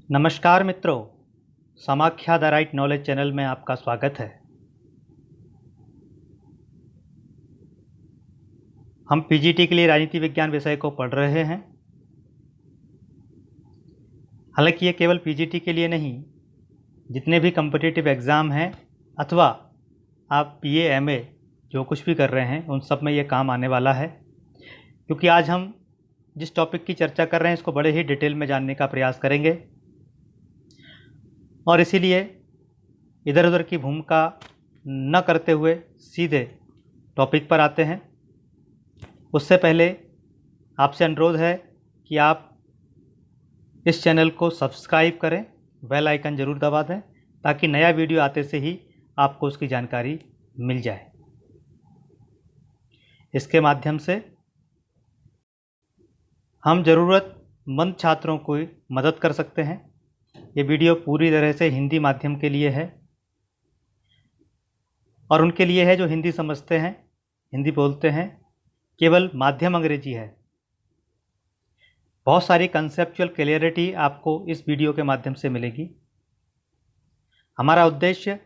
नमस्कार मित्रों, समाख्या the right knowledge channel में आपका स्वागत है। हम पीजीटी के लिए राजनीति विज्ञान विषय को पढ़ रहे हैं। हालांकि ये केवल पीजीटी के लिए नहीं, जितने भी कम्पिटिटिव एग्ज़ाम हैं अथवा आप पीए एमए जो कुछ भी कर रहे हैं उन सब में ये काम आने वाला है। क्योंकि आज हम जिस टॉपिक की चर्चा कर रहे हैं इसको बड़े ही डिटेल में जानने का प्रयास करेंगे और इसीलिए इधर उधर की भूमिका न करते हुए सीधे टॉपिक पर आते हैं। उससे पहले आपसे अनुरोध है कि आप इस चैनल को सब्सक्राइब करें, बेल आइकन ज़रूर दबा दें ताकि नया वीडियो आते से ही आपको उसकी जानकारी मिल जाए। इसके माध्यम से हम ज़रूरतमंद छात्रों को मदद कर सकते हैं। ये वीडियो पूरी तरह से हिंदी माध्यम के लिए है और उनके लिए है जो हिंदी समझते हैं, हिंदी बोलते हैं। केवल माध्यम अंग्रेजी है। बहुत सारी कंसेप्चुअल क्लियरिटी आपको इस वीडियो के माध्यम से मिलेगी। हमारा उद्देश्य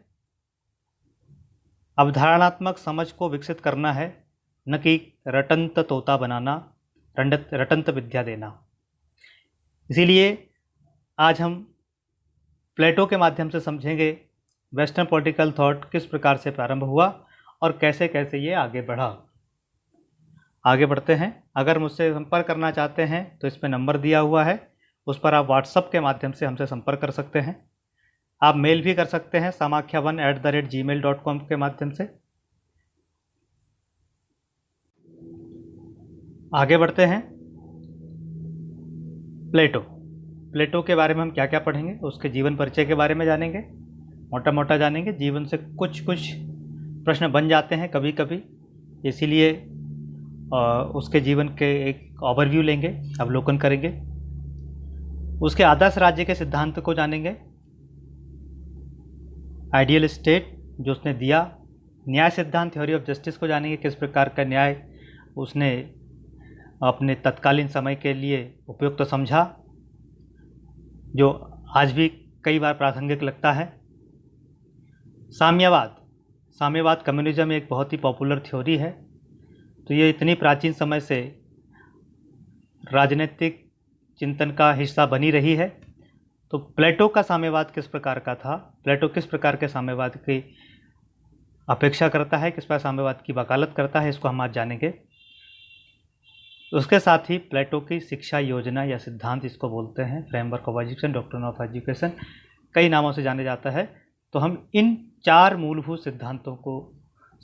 अवधारणात्मक समझ को विकसित करना है, न कि रटंत तोता बनाना, रटंत विद्या देना। इसीलिए आज हम प्लेटो के माध्यम से समझेंगे वेस्टर्न पॉलिटिकल थॉट किस प्रकार से प्रारंभ हुआ और कैसे कैसे ये आगे बढ़ा। आगे बढ़ते हैं। अगर मुझसे संपर्क करना चाहते हैं तो इस पर नंबर दिया हुआ है, उस पर आप व्हाट्सएप के माध्यम से हमसे संपर्क कर सकते हैं। आप मेल भी कर सकते हैं samakhya1@gmail.com के माध्यम से। आगे बढ़ते हैं। प्लेटो के बारे में हम क्या क्या पढ़ेंगे, उसके जीवन परिचय के बारे में जानेंगे, मोटा मोटा जानेंगे। जीवन से कुछ कुछ प्रश्न बन जाते हैं कभी कभी, इसीलिए उसके जीवन के एक ओवरव्यू लेंगे, अवलोकन करेंगे। उसके आदर्श राज्य के सिद्धांत को जानेंगे, आइडियल स्टेट जो उसने दिया। न्याय सिद्धांत, थ्योरी ऑफ जस्टिस को जानेंगे, किस प्रकार का न्याय उसने अपने तत्कालीन समय के लिए उपयुक्त समझा, जो आज भी कई बार प्रासंगिक लगता है। साम्यवाद कम्युनिज्म एक बहुत ही पॉपुलर थ्योरी है। तो ये इतनी प्राचीन समय से राजनीतिक चिंतन का हिस्सा बनी रही है। तो प्लेटो का साम्यवाद किस प्रकार का था, प्लेटो किस प्रकार के साम्यवाद की अपेक्षा करता है, किस प्रकार साम्यवाद की वकालत करता है, इसको हम आज जानेंगे। उसके साथ ही प्लेटो की शिक्षा योजना या सिद्धांत इसको बोलते हैं, framework of education, doctrine of education, कई नामों से जाने जाता है। तो हम इन 4 मूलभूत सिद्धांतों को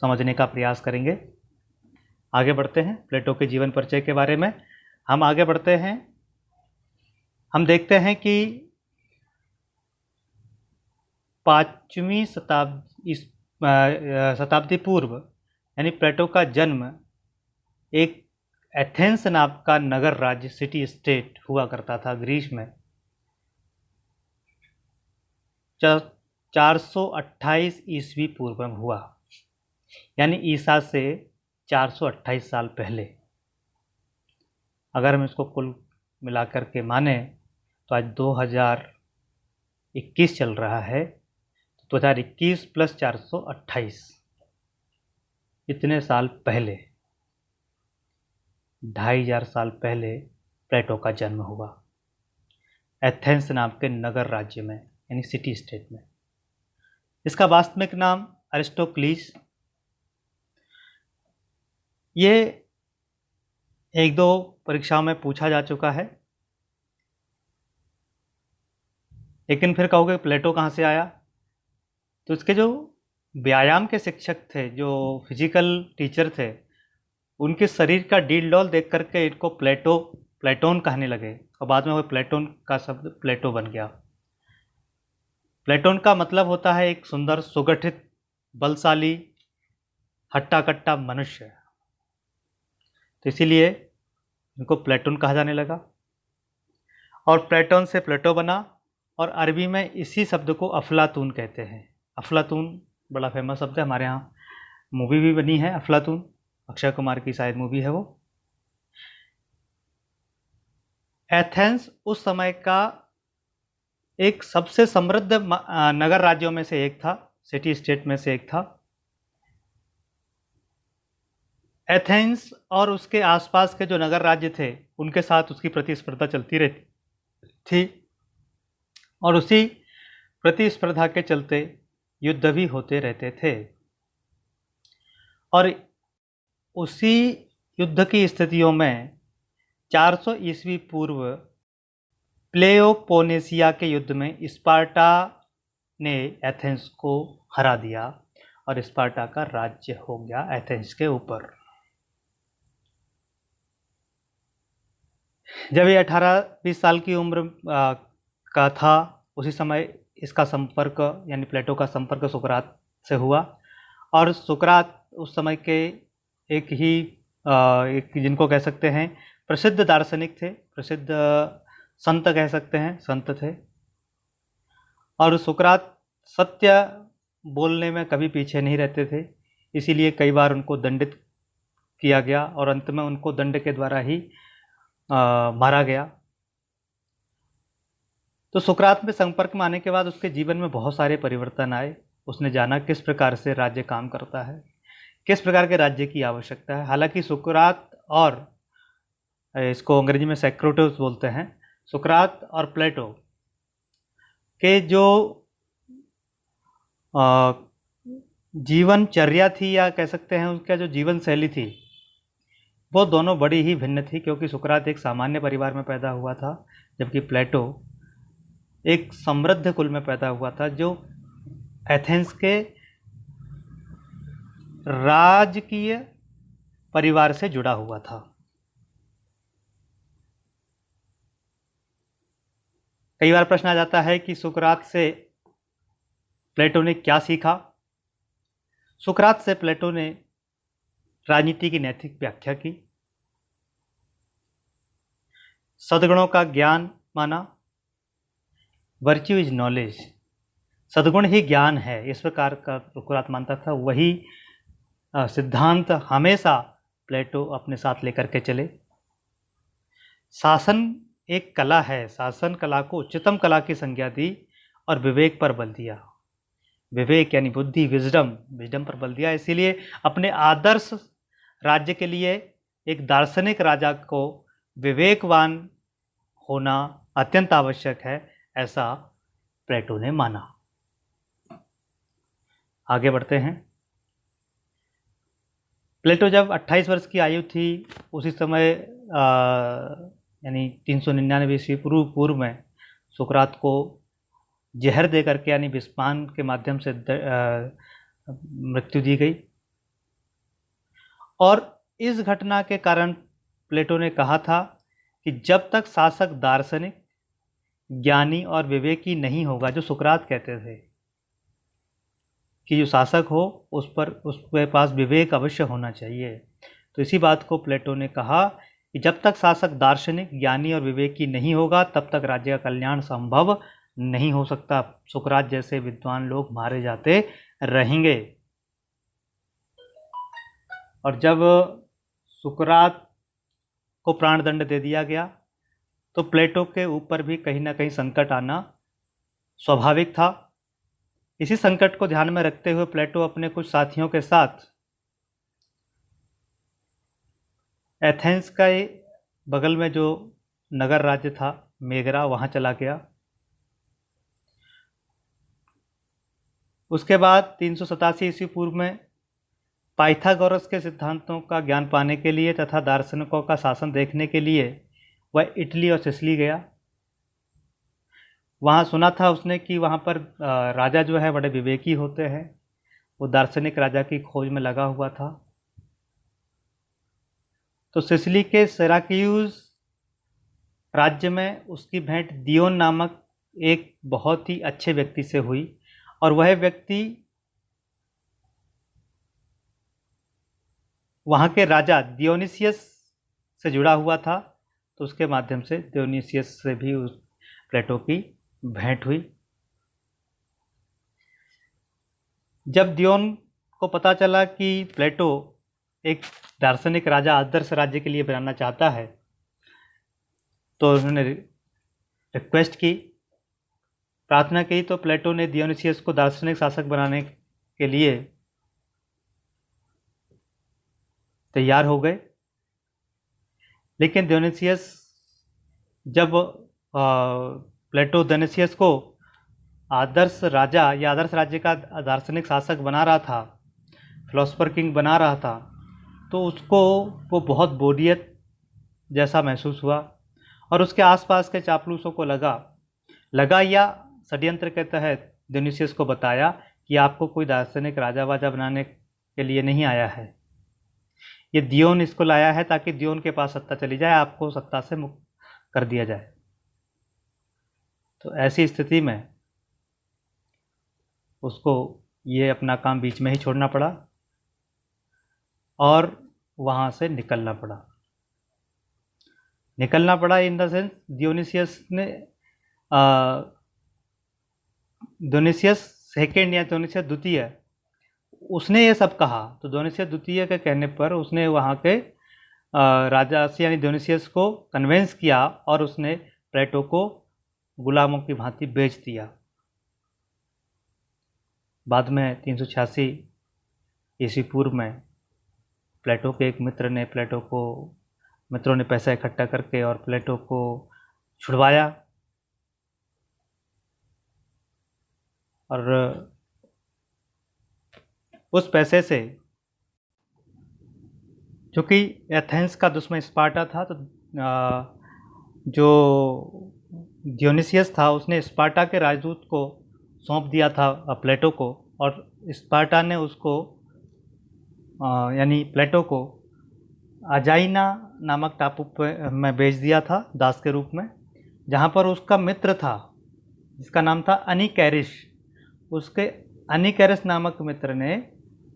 समझने का प्रयास करेंगे। आगे बढ़ते हैं। प्लेटो के जीवन परिचय के बारे में हम आगे बढ़ते हैं। हम देखते हैं कि 5वीं शताब्दी पूर्व यानी प्लेटो का जन्म एक एथेंस नाम का नगर राज्य, सिटी स्टेट हुआ करता था ग्रीस में। 428 ईस्वी पूर्व में हुआ, यानी ईसा से 428 साल पहले। अगर हम इसको कुल मिलाकर के माने तो आज 2021 चल रहा है, तो 2021 + 428, इतने साल पहले, 2500 साल पहले प्लेटो का जन्म हुआ एथेंस नाम के नगर राज्य में, यानी सिटी स्टेट में। इसका वास्तविक नाम अरिस्टोक्लीस। ये 1-2 परीक्षाओं में पूछा जा चुका है, लेकिन फिर कहोगे प्लेटो कहाँ से आया। तो इसके जो व्यायाम के शिक्षक थे, जो फिजिकल टीचर थे, उनके शरीर का डील देख करके इनको प्लेटोन कहने लगे और बाद में वो प्लेटोन का शब्द प्लेटो बन गया। प्लेटोन का मतलब होता है एक सुंदर, सुगठित, बलशाली, हट्टा कट्टा मनुष्य। तो इसीलिए इनको प्लेटोन कहा जाने लगा और प्लेटोन से प्लेटो बना। और अरबी में इसी शब्द को अफलातून कहते हैं। अफलातून बड़ा फेमस शब्द है, हमारे यहाँ मूवी भी बनी है अफलातून, अक्षय कुमार की शायद मूवी है वो। एथेंस उस समय का एक सबसे समृद्ध नगर राज्यों में से एक था, सिटी स्टेट में से एक था। एथेंस और उसके आसपास के जो नगर राज्य थे उनके साथ उसकी प्रतिस्पर्धा चलती रहती थी, और उसी प्रतिस्पर्धा के चलते युद्ध भी होते रहते थे। और उसी युद्ध की स्थितियों में 400 ईस्वी पूर्व प्लेओपोनेसिया के युद्ध में स्पार्टा ने एथेंस को हरा दिया और स्पार्टा का राज्य हो गया एथेंस के ऊपर। जब ये 18-20 साल की उम्र का था, उसी समय इसका संपर्क यानी प्लेटो का संपर्क सुकरात से हुआ। और सुकरात उस समय के एक जिनको कह सकते हैं प्रसिद्ध दार्शनिक थे, प्रसिद्ध संत कह सकते हैं, संत थे। और सुकरात सत्य बोलने में कभी पीछे नहीं रहते थे, इसीलिए कई बार उनको दंडित किया गया और अंत में उनको दंड के द्वारा ही मारा गया। तो सुकरात में संपर्क में आने के बाद उसके जीवन में बहुत सारे परिवर्तन आए। उसने जाना किस प्रकार से राज्य काम करता है, किस प्रकार के राज्य की आवश्यकता है। हालांकि सुकरात और इसको अंग्रेजी में सैक्रोटस बोलते हैं, सुकरात और प्लेटो के जो जीवनचर्या थी या कह सकते हैं उनका जो जीवन शैली थी, वो दोनों बड़ी ही भिन्न थी। क्योंकि सुकरात एक सामान्य परिवार में पैदा हुआ था, जबकि प्लेटो एक समृद्ध कुल में पैदा हुआ था जो एथेंस के राजकीय परिवार से जुड़ा हुआ था। कई बार प्रश्न आ जाता है कि सुकरात से प्लेटो ने क्या सीखा। सुकरात से प्लेटो ने राजनीति की नैतिक व्याख्या की, सद्गुणों का ज्ञान माना, वर्च्यू इज नॉलेज, सद्गुण ही ज्ञान है, इस प्रकार का सुकरात मानता था। वही सिद्धांत हमेशा प्लेटो अपने साथ लेकर के चले। शासन एक कला है, शासन कला को उच्चतम कला की संज्ञा दी और विवेक पर बल दिया। विवेक यानी बुद्धि, विजडम पर बल दिया। इसीलिए अपने आदर्श राज्य के लिए एक दार्शनिक राजा को विवेकवान होना अत्यंत आवश्यक है, ऐसा प्लेटो ने माना। आगे बढ़ते हैं। प्लेटो जब 28 वर्ष की आयु थी, उसी समय यानी 399 ईस्वी पूर्व में सुकरात को जहर दे करके यानी विषपान के माध्यम से मृत्यु दी गई। और इस घटना के कारण प्लेटो ने कहा था कि जब तक शासक दार्शनिक, ज्ञानी और विवेकी नहीं होगा, जो सुकरात कहते थे कि जो शासक हो उसके पास विवेक अवश्य होना चाहिए, तो इसी बात को प्लेटो ने कहा कि जब तक शासक दार्शनिक, ज्ञानी और विवेकी नहीं होगा तब तक राज्य का कल्याण संभव नहीं हो सकता। सुकरात जैसे विद्वान लोग मारे जाते रहेंगे। और जब सुकरात को प्राणदंड दे दिया गया तो प्लेटो के ऊपर भी कहीं ना कहीं संकट आना स्वाभाविक था। इसी संकट को ध्यान में रखते हुए प्लेटो अपने कुछ साथियों के साथ एथेंस का बगल में जो नगर राज्य था मेगरा, वहाँ चला गया। उसके बाद 387 ईस्वी पूर्व में पाइथागोरस के सिद्धांतों का ज्ञान पाने के लिए तथा दार्शनिकों का शासन देखने के लिए वह इटली और सिसिली गया। वहाँ सुना था उसने कि वहाँ पर राजा जो है बड़े विवेकी होते हैं। वो दार्शनिक राजा की खोज में लगा हुआ था। तो सिसिली के सिराक्यूज राज्य में उसकी भेंट दियोन नामक एक बहुत ही अच्छे व्यक्ति से हुई, और वह व्यक्ति वहाँ के राजा दियोनिसियस से जुड़ा हुआ था। तो उसके माध्यम से दियोनिसियस से भी उस प्लेटो की भेंट हुई। जब दियोन को पता चला कि प्लेटो एक दार्शनिक राजा आदर्श राज्य के लिए बनाना चाहता है, तो उन्होंने रिक्वेस्ट की प्रार्थना की तो प्लेटो ने डियोनिसियस को दार्शनिक शासक बनाने के लिए तैयार हो गए। लेकिन डियोनिसियस जब प्लेटो डियोनिसियस को आदर्श राजा या आदर्श राज्य का दार्शनिक शासक बना रहा था, फिलोसफर किंग बना रहा था, तो उसको वो बहुत बोरियत जैसा महसूस हुआ और उसके आसपास के चापलूसों को लगा या षड्यंत्र के तहत डियोनिसियस को बताया कि आपको कोई दार्शनिक राजा वाजा बनाने के लिए नहीं आया है, ये दियोन इसको लाया है ताकि दियोन के पास सत्ता चली जाए, आपको सत्ता से मुक्त कर दिया जाए। तो ऐसी स्थिति में उसको ये अपना काम बीच में ही छोड़ना पड़ा और वहाँ से निकलना पड़ा इन द सेंस डियोनिसियस सेकेंड या डियोनिसियस द्वितीय उसने ये सब कहा। तो डियोनिसियस द्वितीय के कहने पर उसने वहाँ के राजा से यानी डियोनिसियस को कन्वेंस किया और उसने प्लेटो को गुलामों की भांति बेच दिया। बाद में 386 ईस्वी पूर्व में प्लेटो के एक मित्रों ने पैसा इकट्ठा करके और प्लेटो को छुड़वाया और उस पैसे से, चूँकि एथेंस का दुश्मन स्पार्टा था, तो जो डियोनिसियस था उसने स्पार्टा के राजदूत को सौंप दिया था प्लेटो को, और स्पार्टा ने उसको यानी प्लेटो को अजाइना नामक टापू में भेज दिया था दास के रूप में, जहाँ पर उसका मित्र था जिसका नाम था अनिकैरिस। उसके अनिकैरिस नामक मित्र ने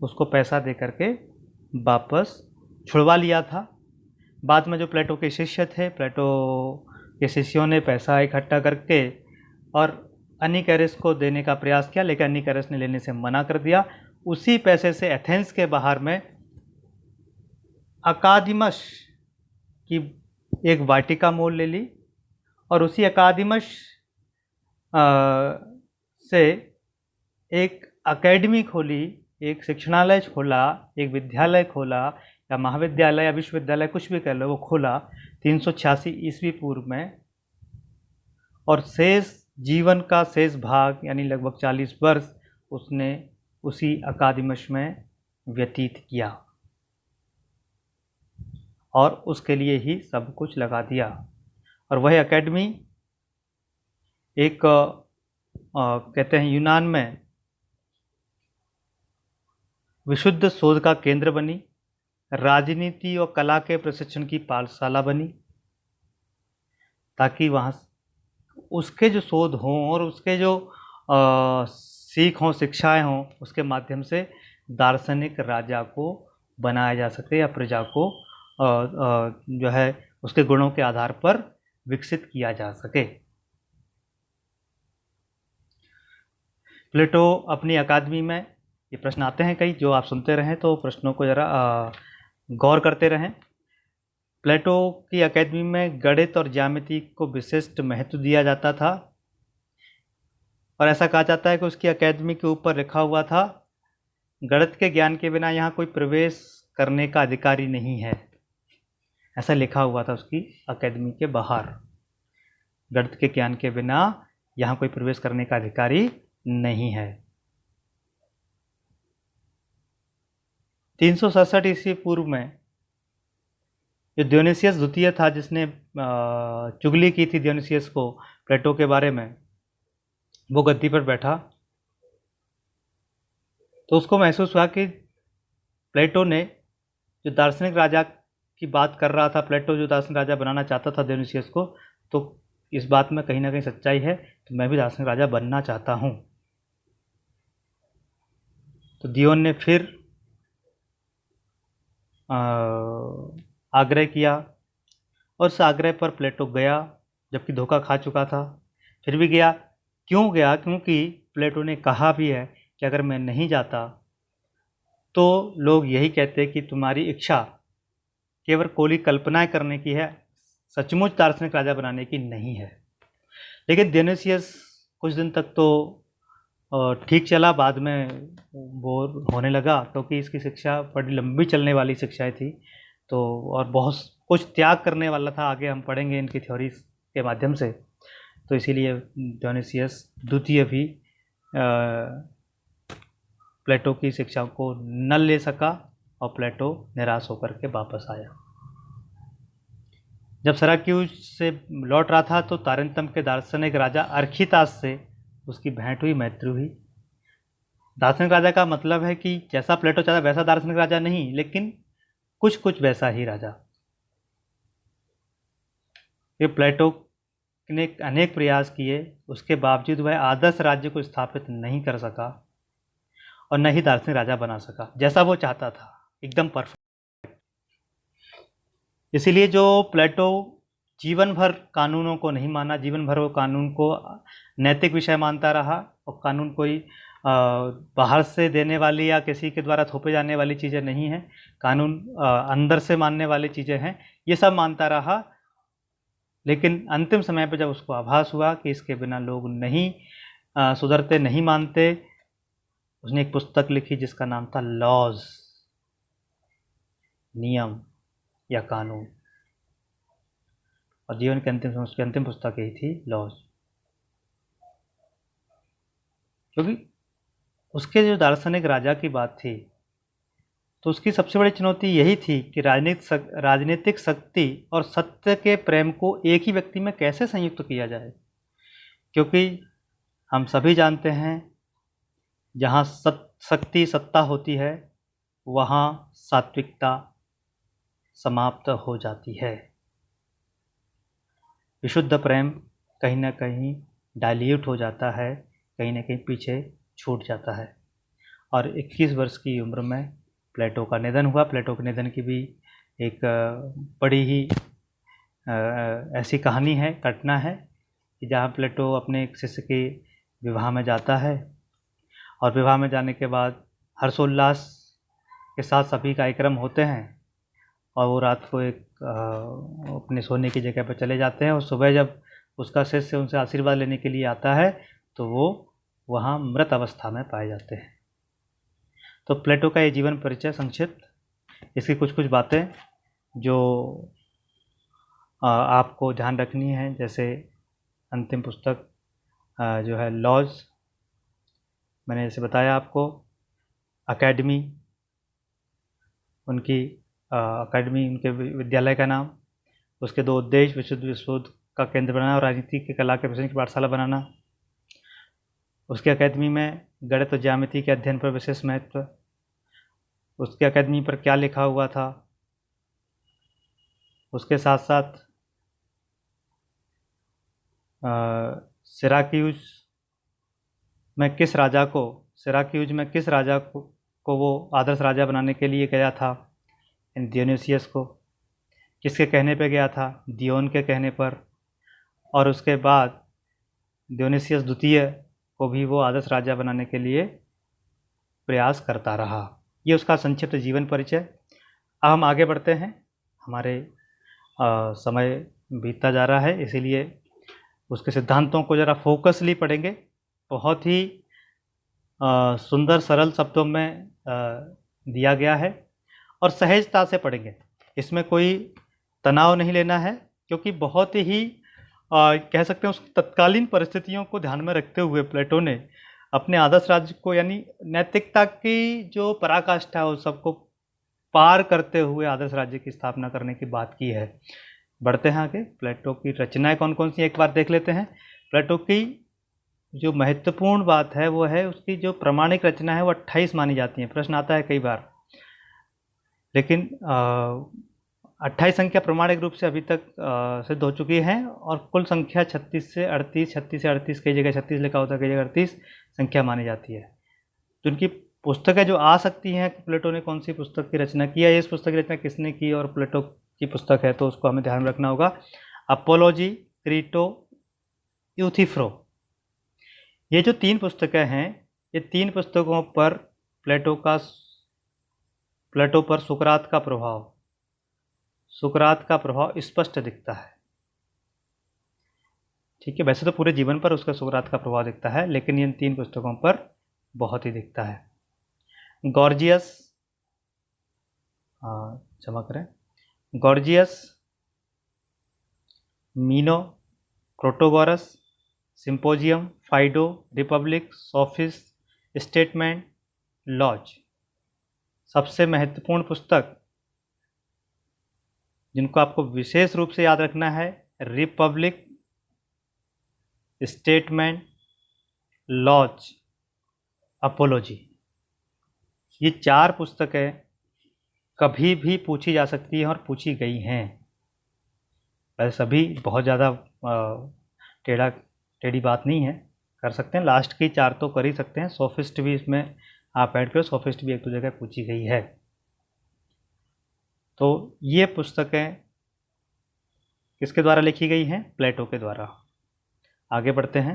उसको पैसा दे करके वापस छुड़वा लिया था। बाद में जो प्लेटो के शिष्य थे, प्लेटो के शिष्यों ने पैसा इकट्ठा करके और अनिकैरिस को देने का प्रयास किया, लेकिन अनिकैरिस ने लेने से मना कर दिया। उसी पैसे से एथेंस के बाहर में अकादिमस की एक वाटिका मोल ले ली और उसी अकादिमस से एक एकेडमी खोली, एक शिक्षणालय खोला, एक विद्यालय खोला या महाविद्यालय या विश्वविद्यालय कुछ भी कह लो, वो खोला 386 ईस्वी पूर्व में। और जीवन का शेष भाग यानी लगभग 40 वर्ष उसने उसी अकादिमस में व्यतीत किया और उसके लिए ही सब कुछ लगा दिया। और वह एकेडमी एक कहते हैं यूनान में विशुद्ध शोध का केंद्र बनी, राजनीति और कला के प्रशिक्षण की पाठशाला बनी, ताकि वहाँ उसके जो शोध हों और उसके जो सीख हों, शिक्षाएं हों, उसके माध्यम से दार्शनिक राजा को बनाया जा सके या प्रजा को जो है उसके गुणों के आधार पर विकसित किया जा सके। प्लेटो अपनी अकादमी में, ये प्रश्न आते हैं कई, जो आप सुनते रहें तो प्रश्नों को ज़रा गौर करते रहें। प्लेटो की अकादमी में गणित और ज्यामिति को विशिष्ट महत्व दिया जाता था और ऐसा कहा जाता है कि उसकी अकादमी के ऊपर लिखा हुआ था, गणित के ज्ञान के बिना यहाँ कोई प्रवेश करने का अधिकारी नहीं है। ऐसा लिखा हुआ था उसकी अकादमी के बाहर, गणित के ज्ञान के बिना यहाँ कोई प्रवेश करने का अधिकारी नहीं है। 367 ईस्वी पूर्व में जो डियोनिसियस द्वितीय था, जिसने चुगली की थी डियोनिसियस को प्लेटो के बारे में, वो गद्दी पर बैठा तो उसको महसूस हुआ कि प्लेटो ने जो दार्शनिक राजा की बात कर रहा था, प्लेटो जो दार्शनिक राजा बनाना चाहता था डियोनिसियस को, तो इस बात में कहीं ना कहीं सच्चाई है, तो मैं भी दार्शनिक राजा बनना चाहता हूँ। तो दियोन ने फिर आग्रह किया और उस आग्रह पर प्लेटो गया, जबकि धोखा खा चुका था, फिर भी गया। क्यों गया? क्योंकि प्लेटो ने कहा भी है कि अगर मैं नहीं जाता तो लोग यही कहते कि तुम्हारी इच्छा केवल कोली कल्पनाएं करने की है, सचमुच दार्शनिक राजा बनाने की नहीं है। लेकिन डियोनिसियस कुछ दिन तक तो ठीक चला, बाद में बोर होने लगा, क्योंकि इसकी शिक्षा बड़ी लंबी चलने वाली शिक्षाएं थी, तो और बहुत कुछ त्याग करने वाला था। आगे हम पढ़ेंगे इनकी थ्योरीज के माध्यम से। तो इसीलिए डियोनिसियस द्वितीय भी प्लेटो की शिक्षा को न ले सका और प्लेटो निराश होकर के वापस आया। जब सिराक्यूज से लौट रहा था तो तारेंतम के दार्शनिक राजा अर्खितास से उसकी भेंट हुई, मैत्री हुई। दार्शनिक राजा का मतलब है कि जैसा प्लेटो चाहता वैसा दार्शनिक राजा नहीं, लेकिन कुछ कुछ वैसा ही राजा। ये प्लेटो ने अनेक प्रयास किए, उसके बावजूद वह आदर्श राज्य को स्थापित नहीं कर सका और न ही दार्शनिक राजा बना सका जैसा वो चाहता था, एकदम परफेक्ट। इसीलिए जो प्लेटो जीवन भर कानूनों को नहीं माना, जीवन भर वो कानून को नैतिक विषय मानता रहा, और कानून कोई बाहर से देने वाली या किसी के द्वारा थोपे जाने वाली चीज़ें नहीं हैं, कानून अंदर से मानने वाली चीज़ें हैं, ये सब मानता रहा। लेकिन अंतिम समय पर जब उसको आभास हुआ कि इसके बिना लोग नहीं सुधरते, नहीं मानते, उसने एक पुस्तक लिखी जिसका नाम था लॉज, नियम या कानून, और जीवन की अंतिम पुस्तक यही थी, लॉज। क्योंकि उसके जो दार्शनिक राजा की बात थी, तो उसकी सबसे बड़ी चुनौती यही थी कि राजनीतिक शक्ति और सत्य के प्रेम को एक ही व्यक्ति में कैसे संयुक्त किया जाए। क्योंकि हम सभी जानते हैं, जहाँ शक्ति सत्ता होती है वहाँ सात्विकता समाप्त हो जाती है। विशुद्ध प्रेम कहीं ना कहीं डाइल्यूट हो जाता है, कहीं ना कहीं पीछे छूट जाता है। और 21 वर्ष की उम्र में प्लेटो का निधन हुआ। प्लेटो के निधन की भी एक बड़ी ही ऐसी कहानी है, घटना है, कि जहाँ प्लेटो अपने एक शिष्य के विवाह में जाता है, और विवाह में जाने के बाद हर्षोल्लास के साथ सभी कार्यक्रम होते हैं, और वो रात को एक अपने सोने की जगह पर चले जाते हैं, और सुबह जब उसका शिष्य उनसे आशीर्वाद लेने के लिए आता है तो वो वहाँ मृत अवस्था में पाए जाते हैं। तो प्लेटो का ये जीवन परिचय संक्षिप्त, इसकी कुछ कुछ बातें जो आपको ध्यान रखनी है। जैसे अंतिम पुस्तक जो है लॉज, मैंने जैसे बताया आपको। अकेडमी, उनकी अकेडमी उनके विद्यालय का नाम, उसके 2 उद्देश्य, विशुद्ध शोध का केंद्र बनाना और राजनीति के कला के प्रशिक्षण की पाठशाला बनाना। उसकी अकेडमी में गणित और ज्यामिति के अध्ययन पर विशेष महत्व। उसके अकेडमी पर क्या लिखा हुआ था, उसके साथ साथ सिराक्यूज में किस राजा को वो आदर्श राजा बनाने के लिए गया था, डियोनिसियस को। किसके कहने पे गया था, दियोन के कहने पर। और उसके बाद डियोनिसियस द्वितीय को भी वो आदर्श राजा बनाने के लिए प्रयास करता रहा। ये उसका संक्षिप्त जीवन परिचय। अब हम आगे बढ़ते हैं, हमारे समय बीतता जा रहा है, इसीलिए उसके सिद्धांतों को ज़रा फोकसली पढ़ेंगे। बहुत ही सुंदर सरल शब्दों में दिया गया है, और सहजता से पढ़ेंगे। इसमें कोई तनाव नहीं लेना है, क्योंकि बहुत ही कह सकते हैं उस तत्कालीन परिस्थितियों को ध्यान में रखते हुए प्लेटो ने अपने आदर्श राज्य को, यानी नैतिकता की जो पराकाष्ठा है उस सबको पार करते हुए आदर्श राज्य की स्थापना करने की बात की है। बढ़ते हैं आगे। प्लेटो की रचनाएं कौन कौन सी एक बार देख लेते हैं। प्लेटो की जो महत्वपूर्ण बात है वो है उसकी जो प्रमाणिक रचना है वो 28 मानी जाती है। प्रश्न आता है कई बार, लेकिन 28 संख्या प्रमाणिक रूप से अभी तक सिद्ध हो चुकी है, और कुल संख्या 36 से 38, कई जगह 36 लिखा होता है, कई जगह 38 संख्या मानी जाती है। तो उनकी पुस्तकें जो आ सकती हैं, प्लेटो ने कौन सी पुस्तक की रचना की है, इस पुस्तक की रचना किसने की और प्लेटो की पुस्तक है, तो उसको हमें ध्यान रखना होगा। अपोलॉजी, क्रीटो, यूथिफ्रो, ये जो 3 पुस्तकें हैं, ये 3 पुस्तकों पर प्लेटो पर सुकरात का प्रभाव स्पष्ट दिखता है। ठीक है, वैसे तो पूरे जीवन पर उसका सुकरात का प्रभाव दिखता है, लेकिन इन 3 पुस्तकों पर बहुत ही दिखता है। गॉर्जियस, क्षमा करें, Gorgias, Meno, Protagoras, Symposium, Phaedo, Republic, Sophist, Statesman, Laws. सबसे महत्वपूर्ण पुस्तक जिनको आपको विशेष रूप से याद रखना है, रिपब्लिक, स्टेटमेंट, लॉज, अपोलॉजी। ये 4 पुस्तकें कभी भी पूछी जा सकती हैं और पूछी गई हैं। वैसे सभी बहुत ज़्यादा टेढ़ी बात नहीं है, कर सकते हैं। लास्ट की 4 तो कर ही सकते हैं। सोफिस्ट भी इसमें आप ऐड करो, सोफिस्ट भी 1-2 जगह पूछी गई है। तो ये पुस्तकें किसके द्वारा लिखी गई हैं? प्लेटो के द्वारा। आगे बढ़ते हैं।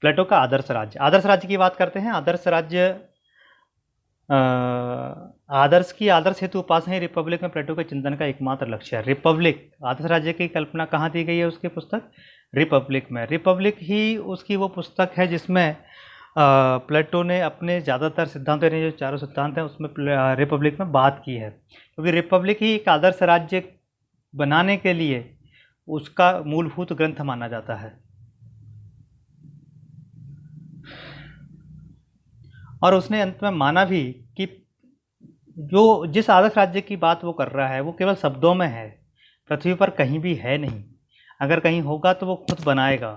प्लेटो का आदर्श राज्य। आदर्श राज्य की बात करते हैं। आदर्श राज्य, आदर्श हेतु उपासना ही रिपब्लिक में प्लेटो के चिंतन का एकमात्र लक्ष्य है। रिपब्लिक, आदर्श राज्य की कल्पना कहाँ दी गई है उसकी पुस्तक? रिपब्लिक में। रिपब्लिक ही उसकी वो पुस्तक है जिसमें प्लेटो ने अपने ज़्यादातर सिद्धांत, यानी जो 4 सिद्धांत हैं, उसमें रिपब्लिक में बात की है, क्योंकि रिपब्लिक ही एक आदर्श राज्य बनाने के लिए उसका मूलभूत ग्रंथ माना जाता है। और उसने अंत में माना भी कि जो जिस आदर्श राज्य की बात वो कर रहा है वो केवल शब्दों में है, पृथ्वी पर कहीं भी है नहीं। अगर कहीं होगा तो वो खुद बनाएगा,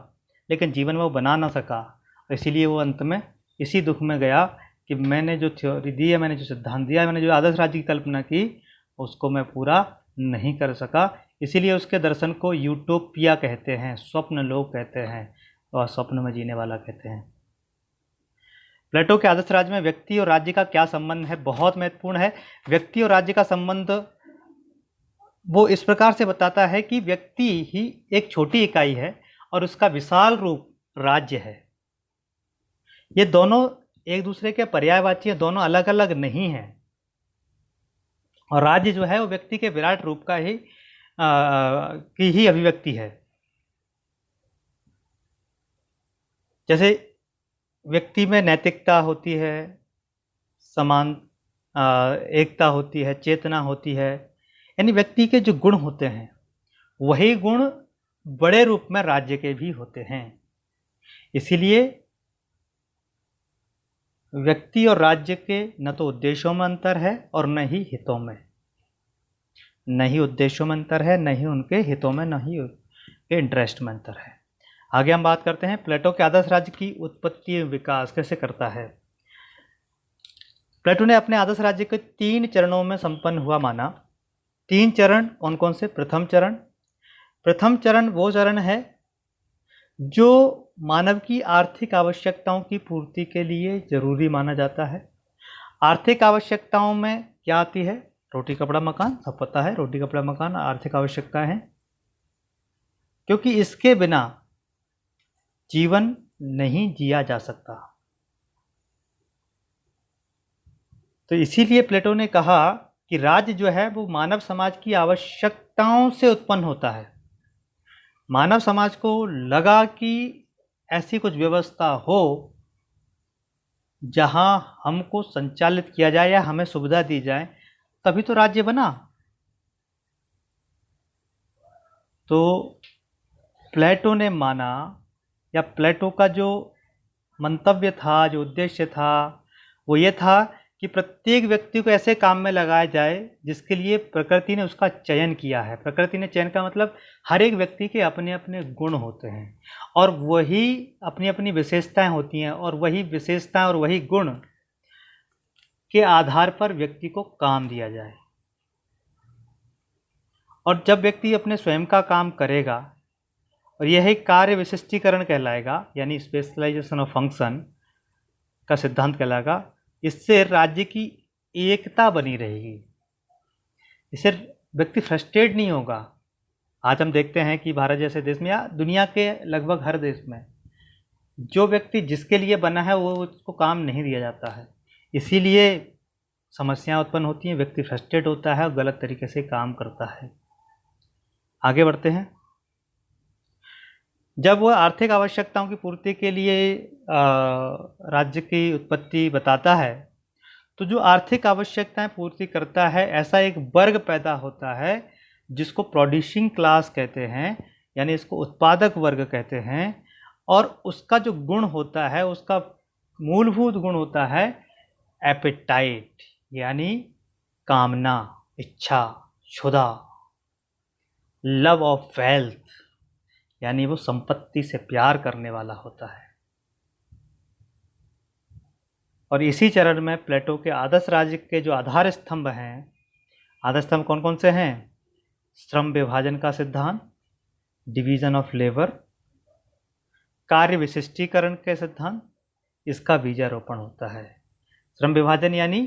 लेकिन जीवन में वो बना ना सका। इसीलिए वो अंत में इसी दुख में गया कि मैंने जो थ्योरी दी है, मैंने जो सिद्धांत दिया है, मैंने जो आदर्श राज्य की कल्पना की, उसको मैं पूरा नहीं कर सका। इसीलिए उसके दर्शन को यूटोपिया कहते हैं, स्वप्न लोक कहते हैं, और स्वप्न में जीने वाला कहते हैं। प्लेटो के आदर्श राज्य में व्यक्ति और राज्य का क्या संबंध है? बहुत महत्वपूर्ण है। व्यक्ति और राज्य का संबंध वो इस प्रकार से बताता है कि व्यक्ति ही एक छोटी इकाई है और उसका विशाल रूप राज्य है। ये दोनों एक दूसरे के पर्यायवाची हैं, दोनों अलग अलग नहीं हैं। और राज्य जो है वो व्यक्ति के विराट रूप का की ही अभिव्यक्ति है। जैसे व्यक्ति में नैतिकता होती है, समान एकता होती है, चेतना होती है, यानी व्यक्ति के जो गुण होते हैं वही गुण बड़े रूप में राज्य के भी होते हैं। इसीलिए व्यक्ति और राज्य के न तो उद्देश्यों में अंतर है और न ही हितों में। न ही उद्देश्यों में अंतर है, न ही उनके हितों में, न ही उनके इंटरेस्ट में अंतर है। आगे हम बात करते हैं प्लेटो के आदर्श राज्य की उत्पत्ति एवं विकास कैसे करता है। प्लेटो ने अपने आदर्श राज्य को 3 चरणों में संपन्न हुआ माना। 3 चरण कौन कौन से? प्रथम चरण वो चरण है जो मानव की आर्थिक आवश्यकताओं की पूर्ति के लिए जरूरी माना जाता है। आर्थिक आवश्यकताओं में क्या आती है? रोटी कपड़ा मकान, सब पता है, रोटी कपड़ा मकान आर्थिक आवश्यकताएं हैं, क्योंकि इसके बिना जीवन नहीं जिया जा सकता। तो इसीलिए प्लेटो ने कहा कि राज्य जो है वो मानव समाज की आवश्यकताओं से उत्पन्न होता है। मानव समाज को लगा कि ऐसी कुछ व्यवस्था हो जहां हमको संचालित किया जाए या हमें सुविधा दी जाए, तभी तो राज्य बना। तो प्लेटो ने माना, या प्लेटो का जो मंतव्य था, जो उद्देश्य था, वो ये था कि प्रत्येक व्यक्ति को ऐसे काम में लगाया जाए जिसके लिए प्रकृति ने उसका चयन किया है। प्रकृति ने चयन का मतलब हर एक व्यक्ति के अपने अपने गुण होते हैं और वही अपनी अपनी विशेषताएं होती हैं, और वही विशेषताएं और वही गुण के आधार पर व्यक्ति को काम दिया जाए। और जब व्यक्ति अपने स्वयं का काम करेगा, और यह कार्य विशिष्टीकरण कहलाएगा, यानी स्पेशलाइजेशन ऑफ फंक्शन का सिद्धांत कहलाएगा। इससे राज्य की एकता बनी रहेगी, इससे व्यक्ति फ्रस्ट्रेट नहीं होगा। आज हम देखते हैं कि भारत जैसे देश में या दुनिया के लगभग हर देश में जो व्यक्ति जिसके लिए बना है वो उसको काम नहीं दिया जाता है, इसीलिए समस्याएं उत्पन्न होती हैं, व्यक्ति फ्रस्ट्रेट होता है और गलत तरीके से काम करता है। आगे बढ़ते हैं। जब वह आर्थिक आवश्यकताओं की पूर्ति के लिए राज्य की उत्पत्ति बताता है, तो जो आर्थिक आवश्यकताएं पूर्ति करता है ऐसा एक वर्ग पैदा होता है जिसको प्रोड्यूसिंग क्लास कहते हैं, यानी इसको उत्पादक वर्ग कहते हैं। और उसका जो गुण होता है, उसका मूलभूत गुण होता है एपेटाइट, यानी कामना, इच्छा, क्षुधा, लव ऑफ वेल्थ, यानी वो संपत्ति से प्यार करने वाला होता है। और इसी चरण में प्लेटो के आदर्श राज्य के जो आधार स्तंभ हैं, आधार स्तंभ कौन कौन से हैं? श्रम विभाजन का सिद्धांत, डिवीजन ऑफ लेबर, कार्य विशिष्टीकरण के सिद्धांत, इसका बीजारोपण होता है। श्रम विभाजन यानी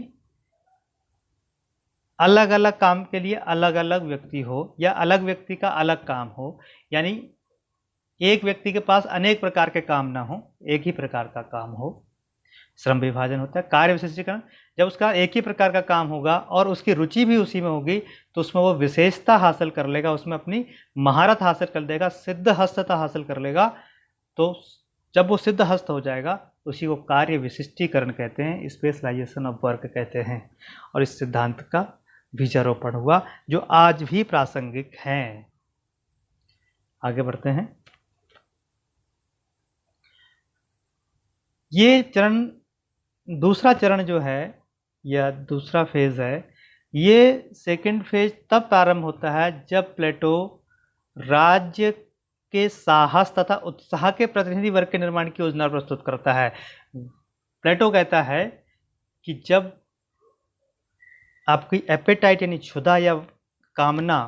अलग अलग काम के लिए अलग अलग व्यक्ति हो, या अलग व्यक्ति का अलग काम हो, यानी एक व्यक्ति के पास अनेक प्रकार के काम ना हो, एक ही प्रकार का काम हो, श्रम विभाजन होता है। कार्य विशिष्टीकरण, जब उसका एक ही प्रकार का काम होगा और उसकी रुचि भी उसी में होगी तो उसमें वो विशेषता हासिल कर लेगा, उसमें अपनी महारत हासिल कर लेगा, सिद्ध हस्तता हासिल कर लेगा। तो जब वो सिद्ध हस्त हो जाएगा उसी को कार्य विशिष्टीकरण कहते हैं, स्पेशलाइजेशन ऑफ वर्क कहते हैं। और इस सिद्धांत का बीजारोपण हुआ जो आज भी प्रासंगिक हैं। आगे बढ़ते हैं। ये चरण, दूसरा चरण जो है या दूसरा फेज है, ये सेकंड फेज तब प्रारंभ होता है जब प्लेटो राज्य के साहस तथा उत्साह के प्रतिनिधि वर्ग के निर्माण की योजना प्रस्तुत करता है। प्लेटो कहता है कि जब आपकी एपेटाइट यानी क्षुधा या कामना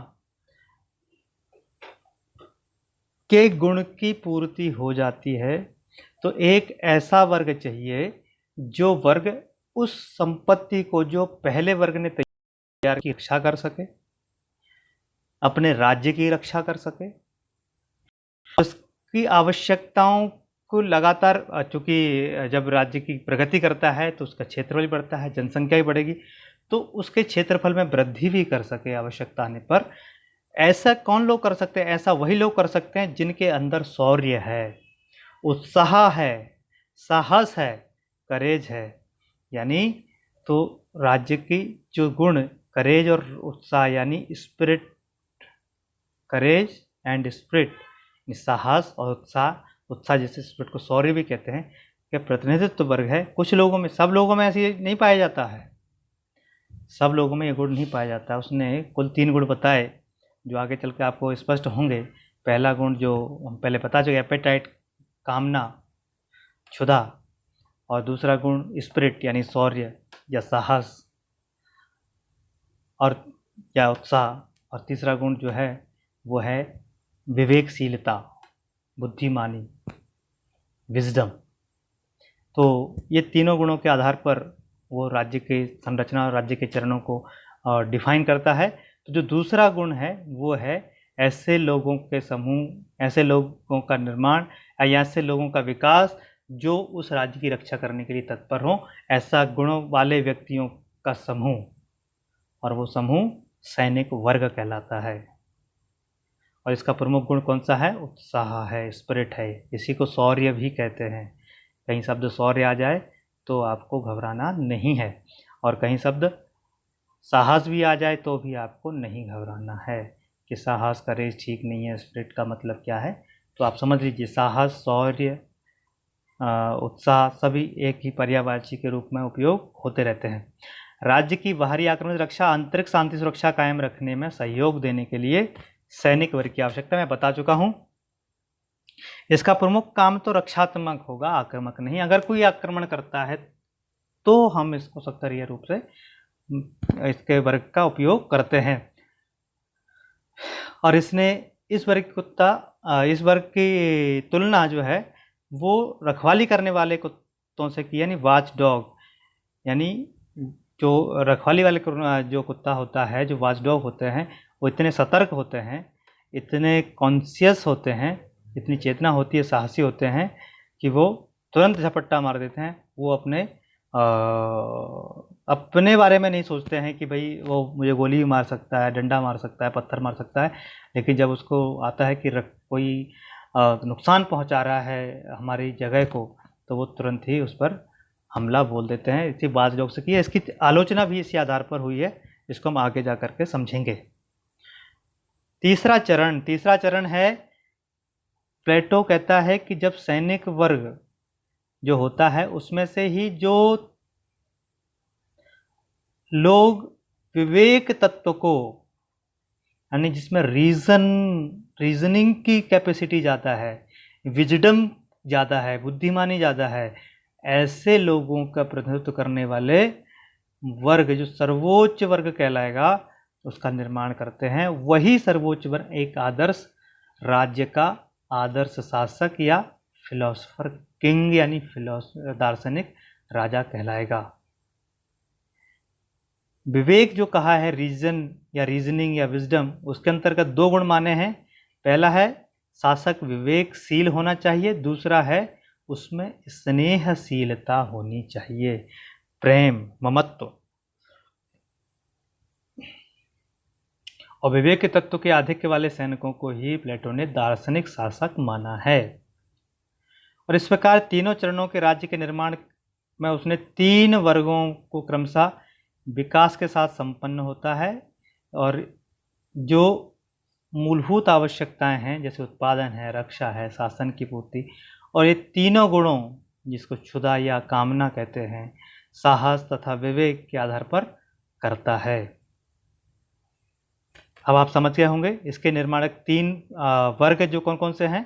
के गुण की पूर्ति हो जाती है तो एक ऐसा वर्ग चाहिए जो वर्ग उस संपत्ति को जो पहले वर्ग ने तैयार की रक्षा कर सके, अपने राज्य की रक्षा कर सके, उसकी आवश्यकताओं को लगातार, चूंकि जब राज्य की प्रगति करता है तो उसका क्षेत्रफल भी बढ़ता है, जनसंख्या भी बढ़ेगी, तो उसके क्षेत्रफल में वृद्धि भी कर सके आवश्यकता आने पर। ऐसा कौन लोग कर सकते हैं? ऐसा वही लोग कर सकते हैं जिनके अंदर शौर्य है, उत्साह है, साहस है, करेज है। यानी तो राज्य की जो गुण करेज और उत्साह, यानी स्पिरिट, करेज एंड स्पिरिट, साहस और उत्साह, उत्साह जैसे स्पिरिट को शौर्य भी कहते हैं, कि प्रतिनिधित्व वर्ग है। कुछ लोगों में, सब लोगों में ऐसे नहीं पाया जाता है, सब लोगों में ये गुण नहीं पाया जाता। उसने कुल 3 गुण बताए जो आगे चल के आपको स्पष्ट होंगे। पहला गुण जो हम पहले बता चुके, एपेटाइट, कामना, क्षुधा, और दूसरा गुण स्पिरिट यानी शौर्य या साहस और या उत्साह, और तीसरा गुण जो है वो है विवेकशीलता, बुद्धिमानी, विजडम। तो ये तीनों गुणों के आधार पर वो राज्य की संरचना और राज्य के चरणों को डिफाइन करता है। तो जो दूसरा गुण है वो है ऐसे लोगों के समूह, ऐसे लोगों का निर्माण या ऐसे लोगों का विकास जो उस राज्य की रक्षा करने के लिए तत्पर हों, ऐसा गुणों वाले व्यक्तियों का समूह, और वो समूह सैनिक वर्ग कहलाता है। और इसका प्रमुख गुण कौन सा है? उत्साह है, स्पिरिट है। इसी को शौर्य भी कहते हैं। कहीं शब्द शौर्य आ जाए तो आपको घबराना नहीं है, और कहीं शब्द साहस भी आ जाए तो भी आपको नहीं घबराना है कि साहस, करेज ठीक नहीं है, स्पिरिट का मतलब क्या है। तो आप समझ लीजिए साहस, शौर्य, उत्साह सभी एक ही पर्यायवाची के रूप में उपयोग होते रहते हैं। राज्य की बाहरी आक्रमण रक्षा, आंतरिक शांति सुरक्षा कायम रखने में सहयोग देने के लिए सैनिक वर्ग की आवश्यकता मैं बता चुका हूं। इसका प्रमुख काम तो रक्षात्मक होगा, आक्रामक नहीं। अगर कोई आक्रमण करता है तो हम इसको सक्रिय रूप से इसके वर्ग का उपयोग करते हैं। और इसने इस वर्ग की तुलना जो है वो रखवाली करने वाले कुत्तों से की, यानी वॉच डॉग, यानी जो रखवाली वाले जो कुत्ता होता है, जो वॉच डॉग होते हैं, वो इतने सतर्क होते हैं, इतने कॉन्शियस होते हैं, इतनी चेतना होती है, साहसी होते हैं कि वो तुरंत झपट्टा मार देते हैं। वो अपने बारे में नहीं सोचते हैं कि भाई वो मुझे गोली मार सकता है, डंडा मार सकता है, पत्थर मार सकता है। लेकिन जब उसको आता है कि कोई नुकसान पहुंचा रहा है हमारी जगह को, तो वो तुरंत ही उस पर हमला बोल देते हैं। इसी बात लोग से की है, इसकी आलोचना भी इसी आधार पर हुई है, इसको हम आगे जा करके समझेंगे। तीसरा चरण है, प्लेटो कहता है कि जब सैनिक वर्ग जो होता है उसमें से ही जो लोग विवेक तत्व को, यानी जिसमें रीजनिंग की कैपेसिटी ज़्यादा है, विजडम ज़्यादा है, बुद्धिमानी ज़्यादा है, ऐसे लोगों का प्रतिनिधित्व करने वाले वर्ग जो सर्वोच्च वर्ग कहलाएगा उसका निर्माण करते हैं। वही सर्वोच्च वर्ग एक आदर्श राज्य का आदर्श शासक या फिलोसफर किंग यानी दार्शनिक राजा कहलाएगा। विवेक जो कहा है, रीजन या रीजनिंग या विजडम, उसके अंतर्गत दो गुण माने हैं। पहला है शासक विवेकशील होना चाहिए, दूसरा है उसमें स्नेहशीलता होनी चाहिए, प्रेम, ममत्व। और विवेक के तत्व के आधिक्य वाले सैनिकों को ही प्लेटो ने दार्शनिक शासक माना है। और इस प्रकार तीनों चरणों के राज्य के निर्माण में उसने तीन वर्गों को क्रमशः विकास के साथ संपन्न होता है, और जो मूलभूत आवश्यकताएं हैं जैसे उत्पादन है, रक्षा है, शासन की पूर्ति, और ये तीनों गुणों जिसको क्षुधा या कामना कहते हैं, साहस तथा विवेक के आधार पर करता है। अब आप समझ गए होंगे इसके निर्माणक तीन वर्ग जो कौन कौन से हैं।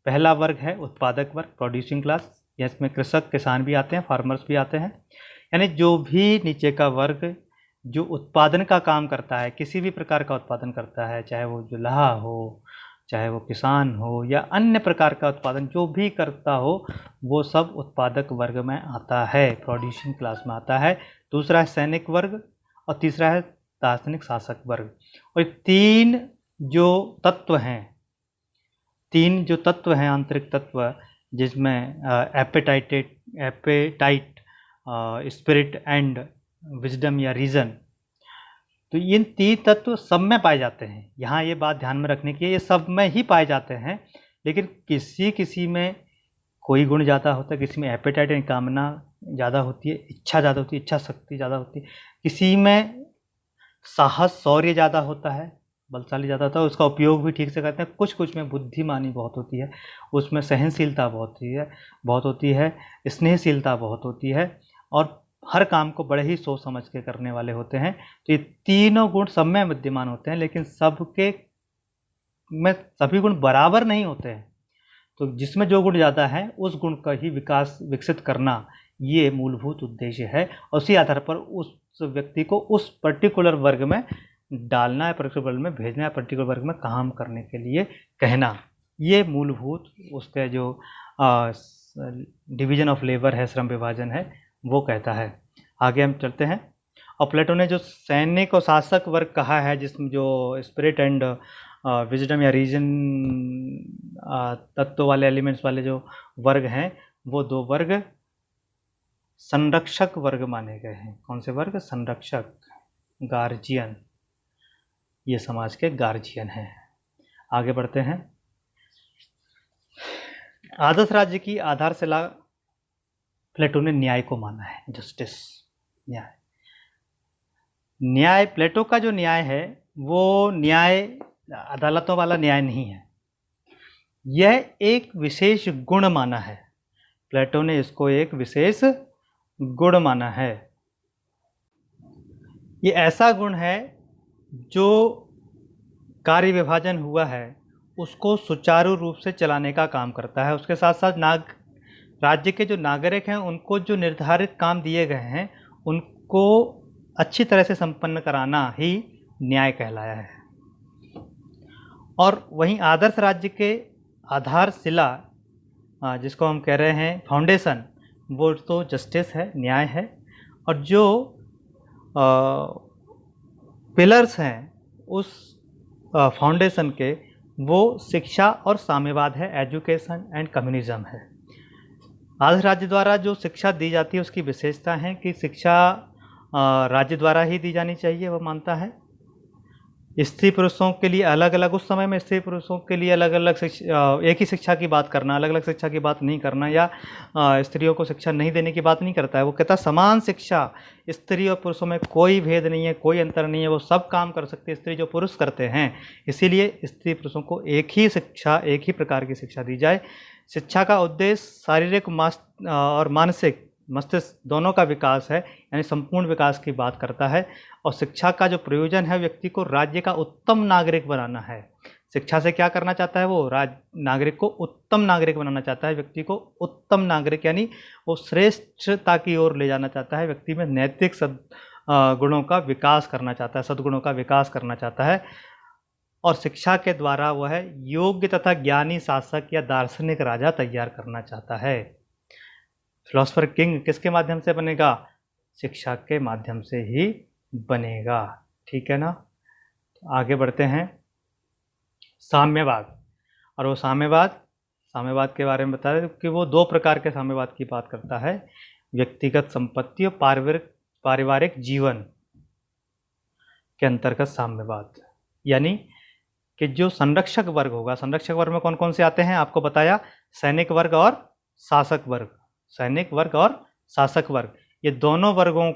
पहला वर्ग है उत्पादक वर्ग, प्रोड्यूसिंग क्लास, इसमें कृषक, किसान भी आते हैं, फार्मर्स भी आते हैं, यानी जो भी नीचे का वर्ग जो उत्पादन का काम करता है, किसी भी प्रकार का उत्पादन करता है, चाहे वो जुलाहा हो, चाहे वो किसान हो, या अन्य प्रकार का उत्पादन जो भी करता हो, वो सब उत्पादक वर्ग में आता है, प्रोड्यूसिंग क्लास में आता है। दूसरा है सैनिक वर्ग, और तीसरा है दार्शनिक शासक वर्ग। और तीन जो तत्व हैं आंतरिक तत्व, जिसमें एपेटाइट, स्पिरिट एंड विजडम या रीजन, तो इन तीन तत्व सब में पाए जाते हैं। यहाँ ये बात ध्यान में रखने की है, ये सब में ही पाए जाते हैं, लेकिन किसी में कोई गुण ज़्यादा होता है, किसी में एपेटाइट यानी कामना ज़्यादा होती है, इच्छा ज़्यादा होती है, इच्छा शक्ति ज़्यादा होती है, किसी में साहस, शौर्य ज़्यादा होता है, बलशाली ज़्यादा होता है, उसका उपयोग भी ठीक से करते हैं। कुछ में बुद्धिमानी बहुत होती है, उसमें सहनशीलता बहुत होती है, स्नेहशीलता बहुत होती है, और हर काम को बड़े ही सोच समझ के करने वाले होते हैं। तो ये तीनों गुण सब में विद्यमान होते हैं, लेकिन सबके में सभी गुण बराबर नहीं होते हैं। तो जिसमें जो गुण ज़्यादा है उस गुण का ही विकसित करना, ये मूलभूत उद्देश्य है, और उसी आधार पर उस व्यक्ति को उस पर्टिकुलर वर्ग में डालना है, पर्टिकुलर वर्ग में भेजना है, पर्टिकुलर वर्ग में काम करने के लिए कहना, ये मूलभूत उसका जो डिवीजन ऑफ लेबर है, श्रम विभाजन है, वो कहता है। आगे हम चलते हैं। और प्लेटो ने जो सैनिक और शासक वर्ग कहा है, जिसमें जो स्पिरिट एंड विजडम या रीजन तत्व वाले, एलिमेंट्स वाले जो वर्ग हैं, वो दो वर्ग संरक्षक वर्ग माने गए हैं। कौन से वर्ग? संरक्षक, गार्जियन, ये समाज के गार्जियन हैं। आगे बढ़ते हैं। आदर्श राज्य की आधारशिला प्लेटो ने न्याय को माना है, जस्टिस, न्याय। प्लेटो का जो न्याय है वो न्याय अदालतों वाला न्याय नहीं है, यह एक विशेष गुण माना है। प्लेटो ने इसको एक विशेष गुण माना है। ये ऐसा गुण है जो कार्य विभाजन हुआ है उसको सुचारू रूप से चलाने का काम करता है। उसके साथ साथ राज्य के जो नागरिक हैं उनको जो निर्धारित काम दिए गए हैं उनको अच्छी तरह से संपन्न कराना ही न्याय कहलाया है। और वहीं आदर्श राज्य के आधारशिला, जिसको हम कह रहे हैं फाउंडेशन, वो तो जस्टिस है, न्याय है। और जो पिलर्स हैं उस फाउंडेशन के, वो शिक्षा और साम्यवाद है, एजुकेशन एंड कम्युनिज्म है। आदर्श राज्य द्वारा जो शिक्षा दी जाती है उसकी विशेषता है कि शिक्षा राज्य द्वारा ही दी जानी चाहिए, वो मानता है। स्त्री पुरुषों के लिए अलग अलग, उस समय में स्त्री पुरुषों के लिए अलग अलग एक ही शिक्षा की बात करना, अलग अलग शिक्षा की बात नहीं करना, या स्त्रियों को शिक्षा नहीं देने की बात नहीं करता है। वो कहता समान शिक्षा, स्त्री और पुरुषों में कोई भेद नहीं है, कोई अंतर नहीं है, वो सब काम कर सकते हैं स्त्री जो पुरुष करते हैं। इसीलिए स्त्री पुरुषों को एक ही शिक्षा, एक ही प्रकार की शिक्षा दी जाए। शिक्षा का उद्देश्य शारीरिक और मानसिक, मस्तिष्क दोनों का विकास है, यानी संपूर्ण विकास की बात करता है। और शिक्षा का जो प्रयोजन है, व्यक्ति को राज्य का उत्तम नागरिक बनाना है। शिक्षा से क्या करना चाहता है वो? नागरिक को उत्तम नागरिक बनाना चाहता है, व्यक्ति को उत्तम नागरिक यानी वो श्रेष्ठता की ओर ले जाना चाहता है, व्यक्ति में नैतिक गुणों का विकास करना चाहता है, सद्गुणों का विकास करना चाहता है। और शिक्षा के द्वारा वह योग्य तथा ज्ञानी शासक या दार्शनिक राजा तैयार करना चाहता है। फिलोसफर किंग किसके माध्यम से बनेगा? शिक्षा के माध्यम से ही बनेगा। ठीक है ना? तो आगे बढ़ते हैं। साम्यवाद, और वो साम्यवाद के बारे में बता रहे कि वो दो प्रकार के साम्यवाद की बात करता है, व्यक्तिगत संपत्ति और पारिवारिक जीवन के अंतर्गत साम्यवाद। यानी कि जो संरक्षक वर्ग होगा, संरक्षक वर्ग में कौन कौन से आते हैं आपको बताया, सैनिक वर्ग और शासक वर्ग। सैनिक वर्ग और शासक वर्ग, ये दोनों वर्गों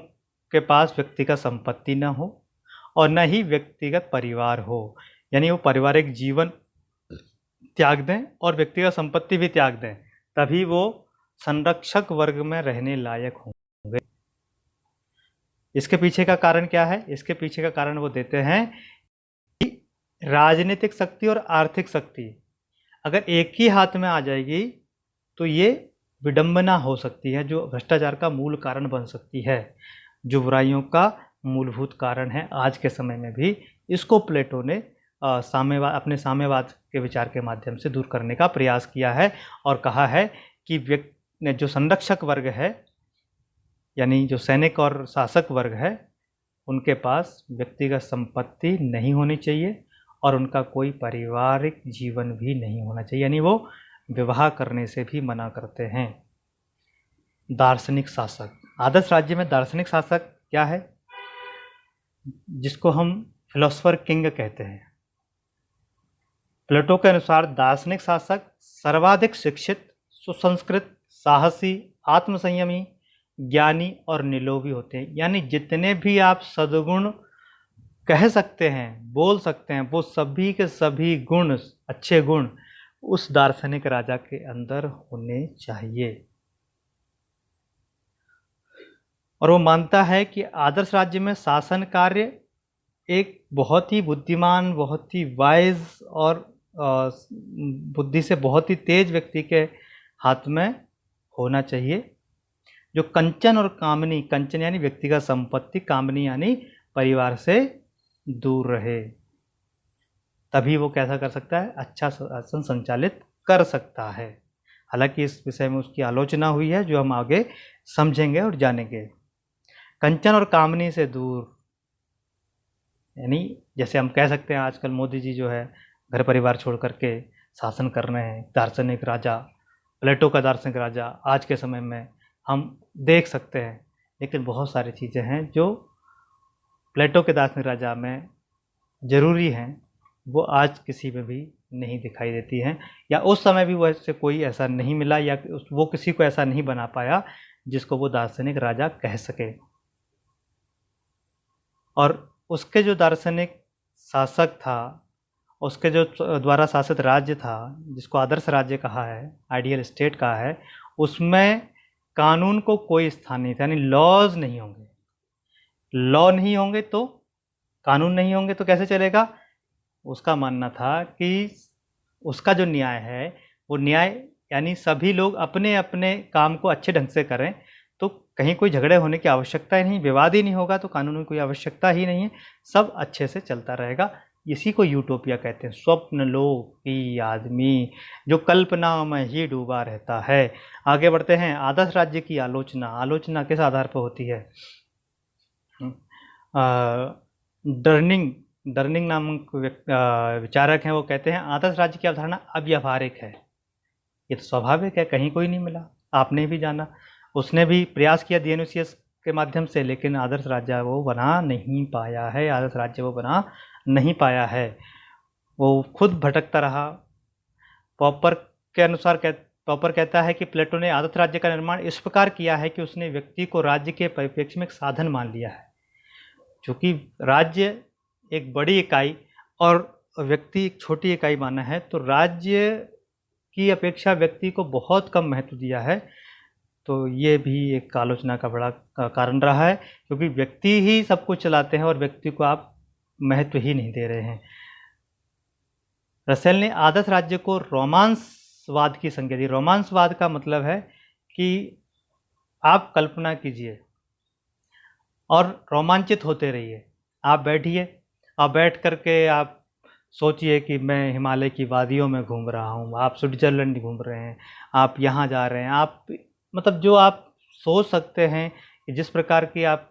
के पास व्यक्तिगत संपत्ति न हो और न ही व्यक्तिगत परिवार हो, यानी वो पारिवारिक जीवन त्याग दें और व्यक्तिगत संपत्ति भी त्याग दें, तभी वो संरक्षक वर्ग में रहने लायक होंगे। इसके पीछे का कारण क्या है? इसके पीछे का कारण वो देते हैं कि राजनीतिक शक्ति और आर्थिक शक्ति अगर एक ही हाथ में आ जाएगी तो ये विडंबना हो सकती है, जो भ्रष्टाचार का मूल कारण बन सकती है, जो बुराइयों का मूलभूत कारण है आज के समय में भी। इसको प्लेटो ने अपने साम्यवाद के विचार के माध्यम से दूर करने का प्रयास किया है और कहा है कि जो संरक्षक वर्ग है, यानी जो सैनिक और शासक वर्ग है, उनके पास व्यक्तिगत संपत्ति नहीं होनी चाहिए और उनका कोई पारिवारिक जीवन भी नहीं होना चाहिए, यानी वो विवाह करने से भी मना करते हैं। दार्शनिक शासक, आदर्श राज्य में दार्शनिक शासक क्या है? जिसको हम फिलोसफर किंग कहते हैं। प्लेटो के अनुसार दार्शनिक शासक सर्वाधिक शिक्षित, सुसंस्कृत, साहसी, आत्मसंयमी, ज्ञानी और निलोभी होते हैं। यानी जितने भी आप सद्गुण कह सकते हैं, बोल सकते हैं, वो सभी के सभी गुण, अच्छे गुण उस दार्शनिक राजा के अंदर होने चाहिए। और वो मानता है कि आदर्श राज्य में शासन कार्य एक बहुत ही बुद्धिमान, बहुत ही वाइज और बुद्धि से बहुत ही तेज व्यक्ति के हाथ में होना चाहिए, जो कंचन और कामनी, कंचन यानी व्यक्तिगत संपत्ति, कामनी यानी परिवार से दूर रहे, तभी वो कैसा कर सकता है? अच्छा शासन संचालित कर सकता है। हालांकि इस विषय में उसकी आलोचना हुई है, जो हम आगे समझेंगे और जानेंगे। कंचन और कामनी से दूर, यानी जैसे हम कह सकते हैं आजकल मोदी जी जो है घर परिवार छोड़ करके शासन कर रहे हैं, दार्शनिक राजा, प्लेटो का दार्शनिक राजा आज के समय में हम देख सकते हैं। लेकिन बहुत सारी चीज़ें हैं जो प्लेटो के दार्शनिक राजा में ज़रूरी हैं, वो आज किसी में भी नहीं दिखाई देती हैं, या उस समय भी वैसे कोई ऐसा नहीं मिला, या वो किसी को ऐसा नहीं बना पाया जिसको वो दार्शनिक राजा कह सके। और उसके जो दार्शनिक शासक था, उसके जो द्वारा शासित राज्य था, जिसको आदर्श राज्य कहा है, आइडियल स्टेट कहा है, उसमें कानून को कोई स्थान नहीं था, यानी लॉज नहीं होंगे। लॉ नहीं होंगे तो, कानून नहीं होंगे तो कैसे चलेगा? उसका मानना था कि उसका जो न्याय है, वो न्याय यानी सभी लोग अपने अपने काम को अच्छे ढंग से करें, तो कहीं कोई झगड़े होने की आवश्यकता ही नहीं, विवाद ही नहीं होगा, तो कानून की कोई आवश्यकता ही नहीं है, सब अच्छे से चलता रहेगा। इसी को यूटोपिया कहते हैं, स्वप्न लोक की आदमी जो कल्पनाओं में ही डूबा रहता है। आगे बढ़ते हैं। आदर्श राज्य की आलोचना किस आधार पर होती है? डर्निंग नामक विचारक हैं, वो कहते हैं आदर्श राज्य की अवधारणा अव्यावहारिक है। ये तो स्वाभाविक है, कहीं कोई नहीं मिला, आपने भी जाना, उसने भी प्रयास किया डियोनिसियस के माध्यम से, लेकिन आदर्श राज्य वो बना नहीं पाया है, आदर्श राज्य वो बना नहीं पाया है, वो खुद भटकता रहा। पॉपर कहता है कि प्लेटो ने आदर्श राज्य का निर्माण इस प्रकार किया है कि उसने व्यक्ति को राज्य के परिप्रेक्ष्य में एक साधन मान लिया है। चूँकि राज्य एक बड़ी इकाई और व्यक्ति एक छोटी इकाई माना है, तो राज्य की अपेक्षा व्यक्ति को बहुत कम महत्व दिया है। तो ये भी एक आलोचना का बड़ा कारण रहा है, क्योंकि व्यक्ति ही सब कुछ चलाते हैं और व्यक्ति को आप महत्व ही नहीं दे रहे हैं। रसेल ने आदर्श राज्य को रोमांसवाद की संज्ञा दी। रोमांसवाद का मतलब है कि आप कल्पना कीजिए और रोमांचित होते रहिए। आप बैठिए, आप बैठ करके आप सोचिए कि मैं हिमालय की वादियों में घूम रहा हूँ, आप स्विट्ज़रलैंड घूम रहे हैं, आप यहाँ जा रहे हैं, आप मतलब जो आप सोच सकते हैं, जिस प्रकार की आप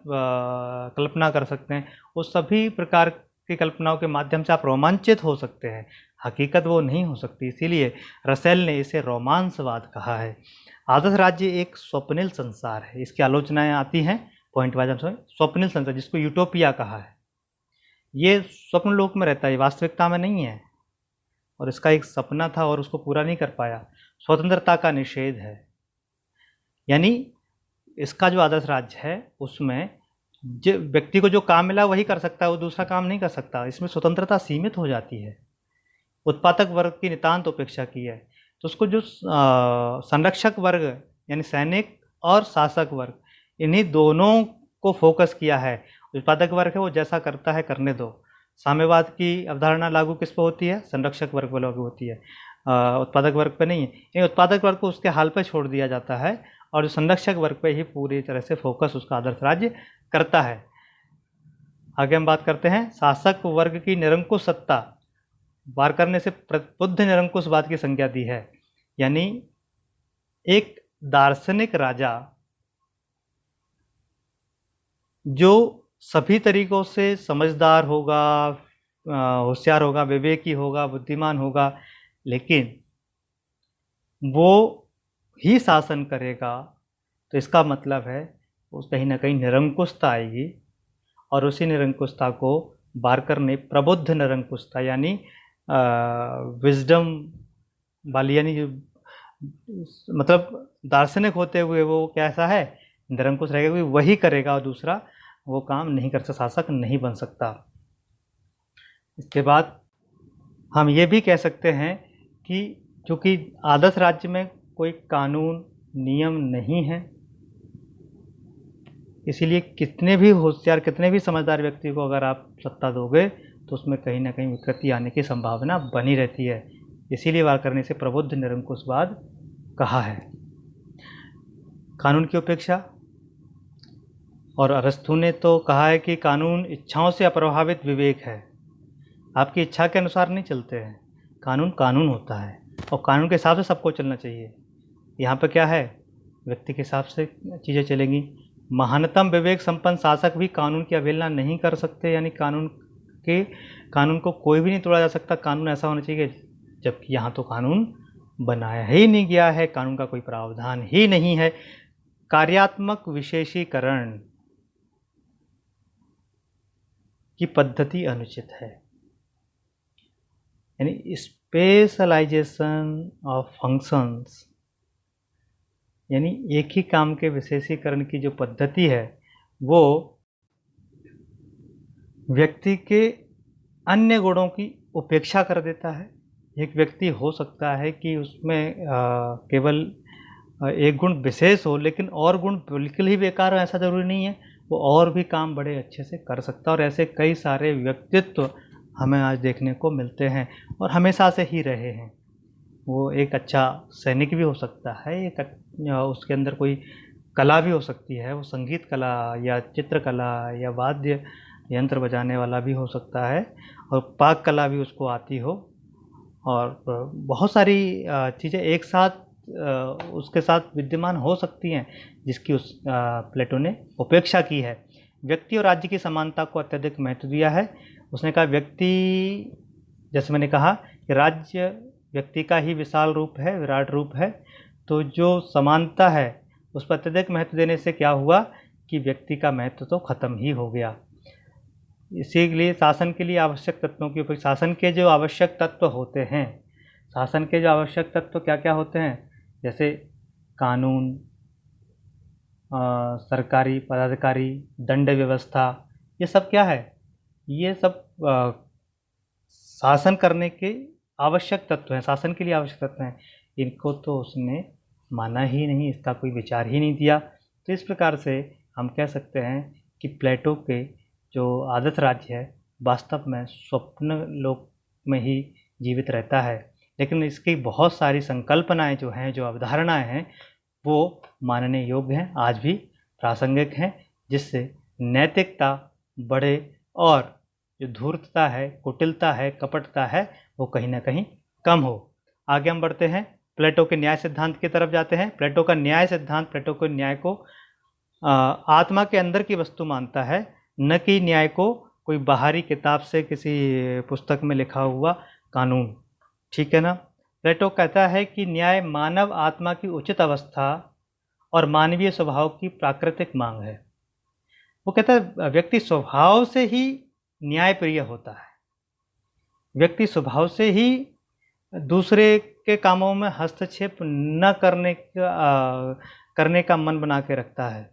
कल्पना कर सकते हैं, उस सभी प्रकार की कल्पनाओं के माध्यम से आप रोमांचित हो सकते हैं। हकीकत वो नहीं हो सकती, इसीलिए रसेल ने इसे रोमांसवाद कहा है। आदर्श राज्य एक स्वप्निल संसार है। इसकी आलोचनाएं आती हैं पॉइंट वाइज। स्वप्निल संसार, जिसको यूटोपिया कहा है, ये स्वप्न लोक में रहता है, वास्तविकता में नहीं है, और इसका एक सपना था और उसको पूरा नहीं कर पाया। स्वतंत्रता का निषेध है, यानी इसका जो आदर्श राज्य है उसमें जो व्यक्ति को जो काम मिला वही कर सकता है, वो दूसरा काम नहीं कर सकता। इसमें स्वतंत्रता सीमित हो जाती है। उत्पादक वर्ग की नितांत उपेक्षा की है। तो उसको जो संरक्षक वर्ग यानी सैनिक और शासक वर्ग, इन्हीं दोनों को फोकस किया है। उत्पादक वर्ग है वो जैसा करता है करने दो। साम्यवाद की अवधारणा लागू किस पर होती है? संरक्षक वर्ग पर लागू होती है, उत्पादक वर्ग पर नहीं है। ये उत्पादक वर्ग को उसके हाल पर छोड़ दिया जाता है और जो संरक्षक वर्ग पर ही पूरी तरह से फोकस उसका आदर्श राज्य करता है। आगे हम बात करते हैं शासक वर्ग की निरंकुश सत्ता। बारकर ने से बुद्ध निरंकुशवाद की संज्ञा दी है, यानी एक दार्शनिक राजा जो सभी तरीकों से समझदार होगा, होशियार होगा, विवेकी होगा, बुद्धिमान होगा, लेकिन वो ही शासन करेगा, तो इसका मतलब है उस कहीं ना कहीं निरंकुशता आएगी। और उसी निरंकुशता को बारकर ने प्रबुद्ध निरंकुशता यानी विजडम वाली, यानी मतलब दार्शनिक होते हुए वो कैसा है, निरंकुश रहेगा, क्योंकि वही करेगा और दूसरा वो काम नहीं कर सकता, शासक नहीं बन सकता। इसके बाद हम ये भी कह सकते हैं कि चूँकि आदर्श राज्य में कोई कानून नियम नहीं है, इसीलिए कितने भी होशियार, कितने भी समझदार व्यक्ति को अगर आप सत्ता दोगे तो उसमें कहीं ना कहीं विकृति आने की संभावना बनी रहती है। इसीलिए बारकर ने इसे प्रबुद्ध निरंकुशवाद कहा है। कानून की उपेक्षा, और अरस्तू ने तो कहा है कि कानून इच्छाओं से अप्रभावित विवेक है। आपकी इच्छा के अनुसार नहीं चलते हैं, कानून कानून होता है और कानून के हिसाब से सबको चलना चाहिए। यहाँ पर क्या है, व्यक्ति के हिसाब से चीज़ें चलेंगी। महानतम विवेक संपन्न शासक भी कानून की अवहेलना नहीं कर सकते, यानी कानून को कोई भी नहीं तोड़ा जा सकता। कानून ऐसा होना चाहिए, जबकि यहाँ तो कानून बनाया ही नहीं गया है, कानून का कोई प्रावधान ही नहीं है। कार्यात्मक विशेषीकरण की पद्धति अनुचित है, यानी स्पेशलाइजेशन ऑफ फंक्शंस, यानी एक ही काम के विशेषीकरण की जो पद्धति है वो व्यक्ति के अन्य गुणों की उपेक्षा कर देता है। एक व्यक्ति हो सकता है कि उसमें केवल एक गुण विशेष हो, लेकिन और गुण बिल्कुल ही बेकार हो, ऐसा ज़रूरी नहीं है। वो और भी काम बड़े अच्छे से कर सकता है, और ऐसे कई सारे व्यक्तित्व हमें आज देखने को मिलते हैं और हमेशा से ही रहे हैं। वो एक अच्छा सैनिक भी हो सकता है, एक उसके अंदर कोई कला भी हो सकती है, वो संगीत कला या चित्रकला या वाद्य यंत्र बजाने वाला भी हो सकता है, और पाक कला भी उसको आती हो, और बहुत सारी चीज़ें एक साथ उसके साथ विद्यमान हो सकती हैं जिसकी उस प्लेटो ने उपेक्षा की है। व्यक्ति और राज्य की समानता को अत्यधिक महत्व दिया है। उसने कहा व्यक्ति, जैसे मैंने कहा कि राज्य व्यक्ति का ही विशाल रूप है, विराट रूप है, तो जो समानता है उस पर अत्यधिक महत्व देने से क्या हुआ कि व्यक्ति का महत्व तो खत्म ही हो गया। इसीलिए शासन के लिए आवश्यक तत्वों की शासन के जो आवश्यक तत्व होते हैं, शासन के जो आवश्यक तत्व क्या क्या होते हैं, जैसे कानून, सरकारी पदाधिकारी, दंड व्यवस्था, ये सब क्या है, ये सब शासन करने के आवश्यक तत्व हैं, शासन के लिए आवश्यक तत्व हैं। इनको तो उसने माना ही नहीं, इसका कोई विचार ही नहीं दिया। तो इस प्रकार से हम कह सकते हैं कि प्लेटो के जो आदर्श राज्य है वास्तव में स्वप्न लोक में ही जीवित रहता है, लेकिन इसकी बहुत सारी संकल्पनाएं जो हैं, जो अवधारणाएं हैं, वो मानने योग्य हैं, आज भी प्रासंगिक हैं, जिससे नैतिकता बढ़े और जो धूर्तता है, कुटिलता है, कपटता है, वो कहीं ना कहीं कम हो। आगे हम बढ़ते हैं, प्लेटो के न्याय सिद्धांत की तरफ जाते हैं। प्लेटो का न्याय सिद्धांत प्लेटो के न्याय को आत्मा के अंदर की वस्तु मानता है, न कि न्याय को कोई बाहरी किताब से किसी पुस्तक में लिखा हुआ कानून। ठीक है ना। प्लेटो कहता है कि न्याय मानव आत्मा की उचित अवस्था और मानवीय स्वभाव की प्राकृतिक मांग है। वो कहता है व्यक्ति स्वभाव से ही न्यायप्रिय होता है, व्यक्ति स्वभाव से ही दूसरे के कामों में हस्तक्षेप न करने का मन बना के रखता है।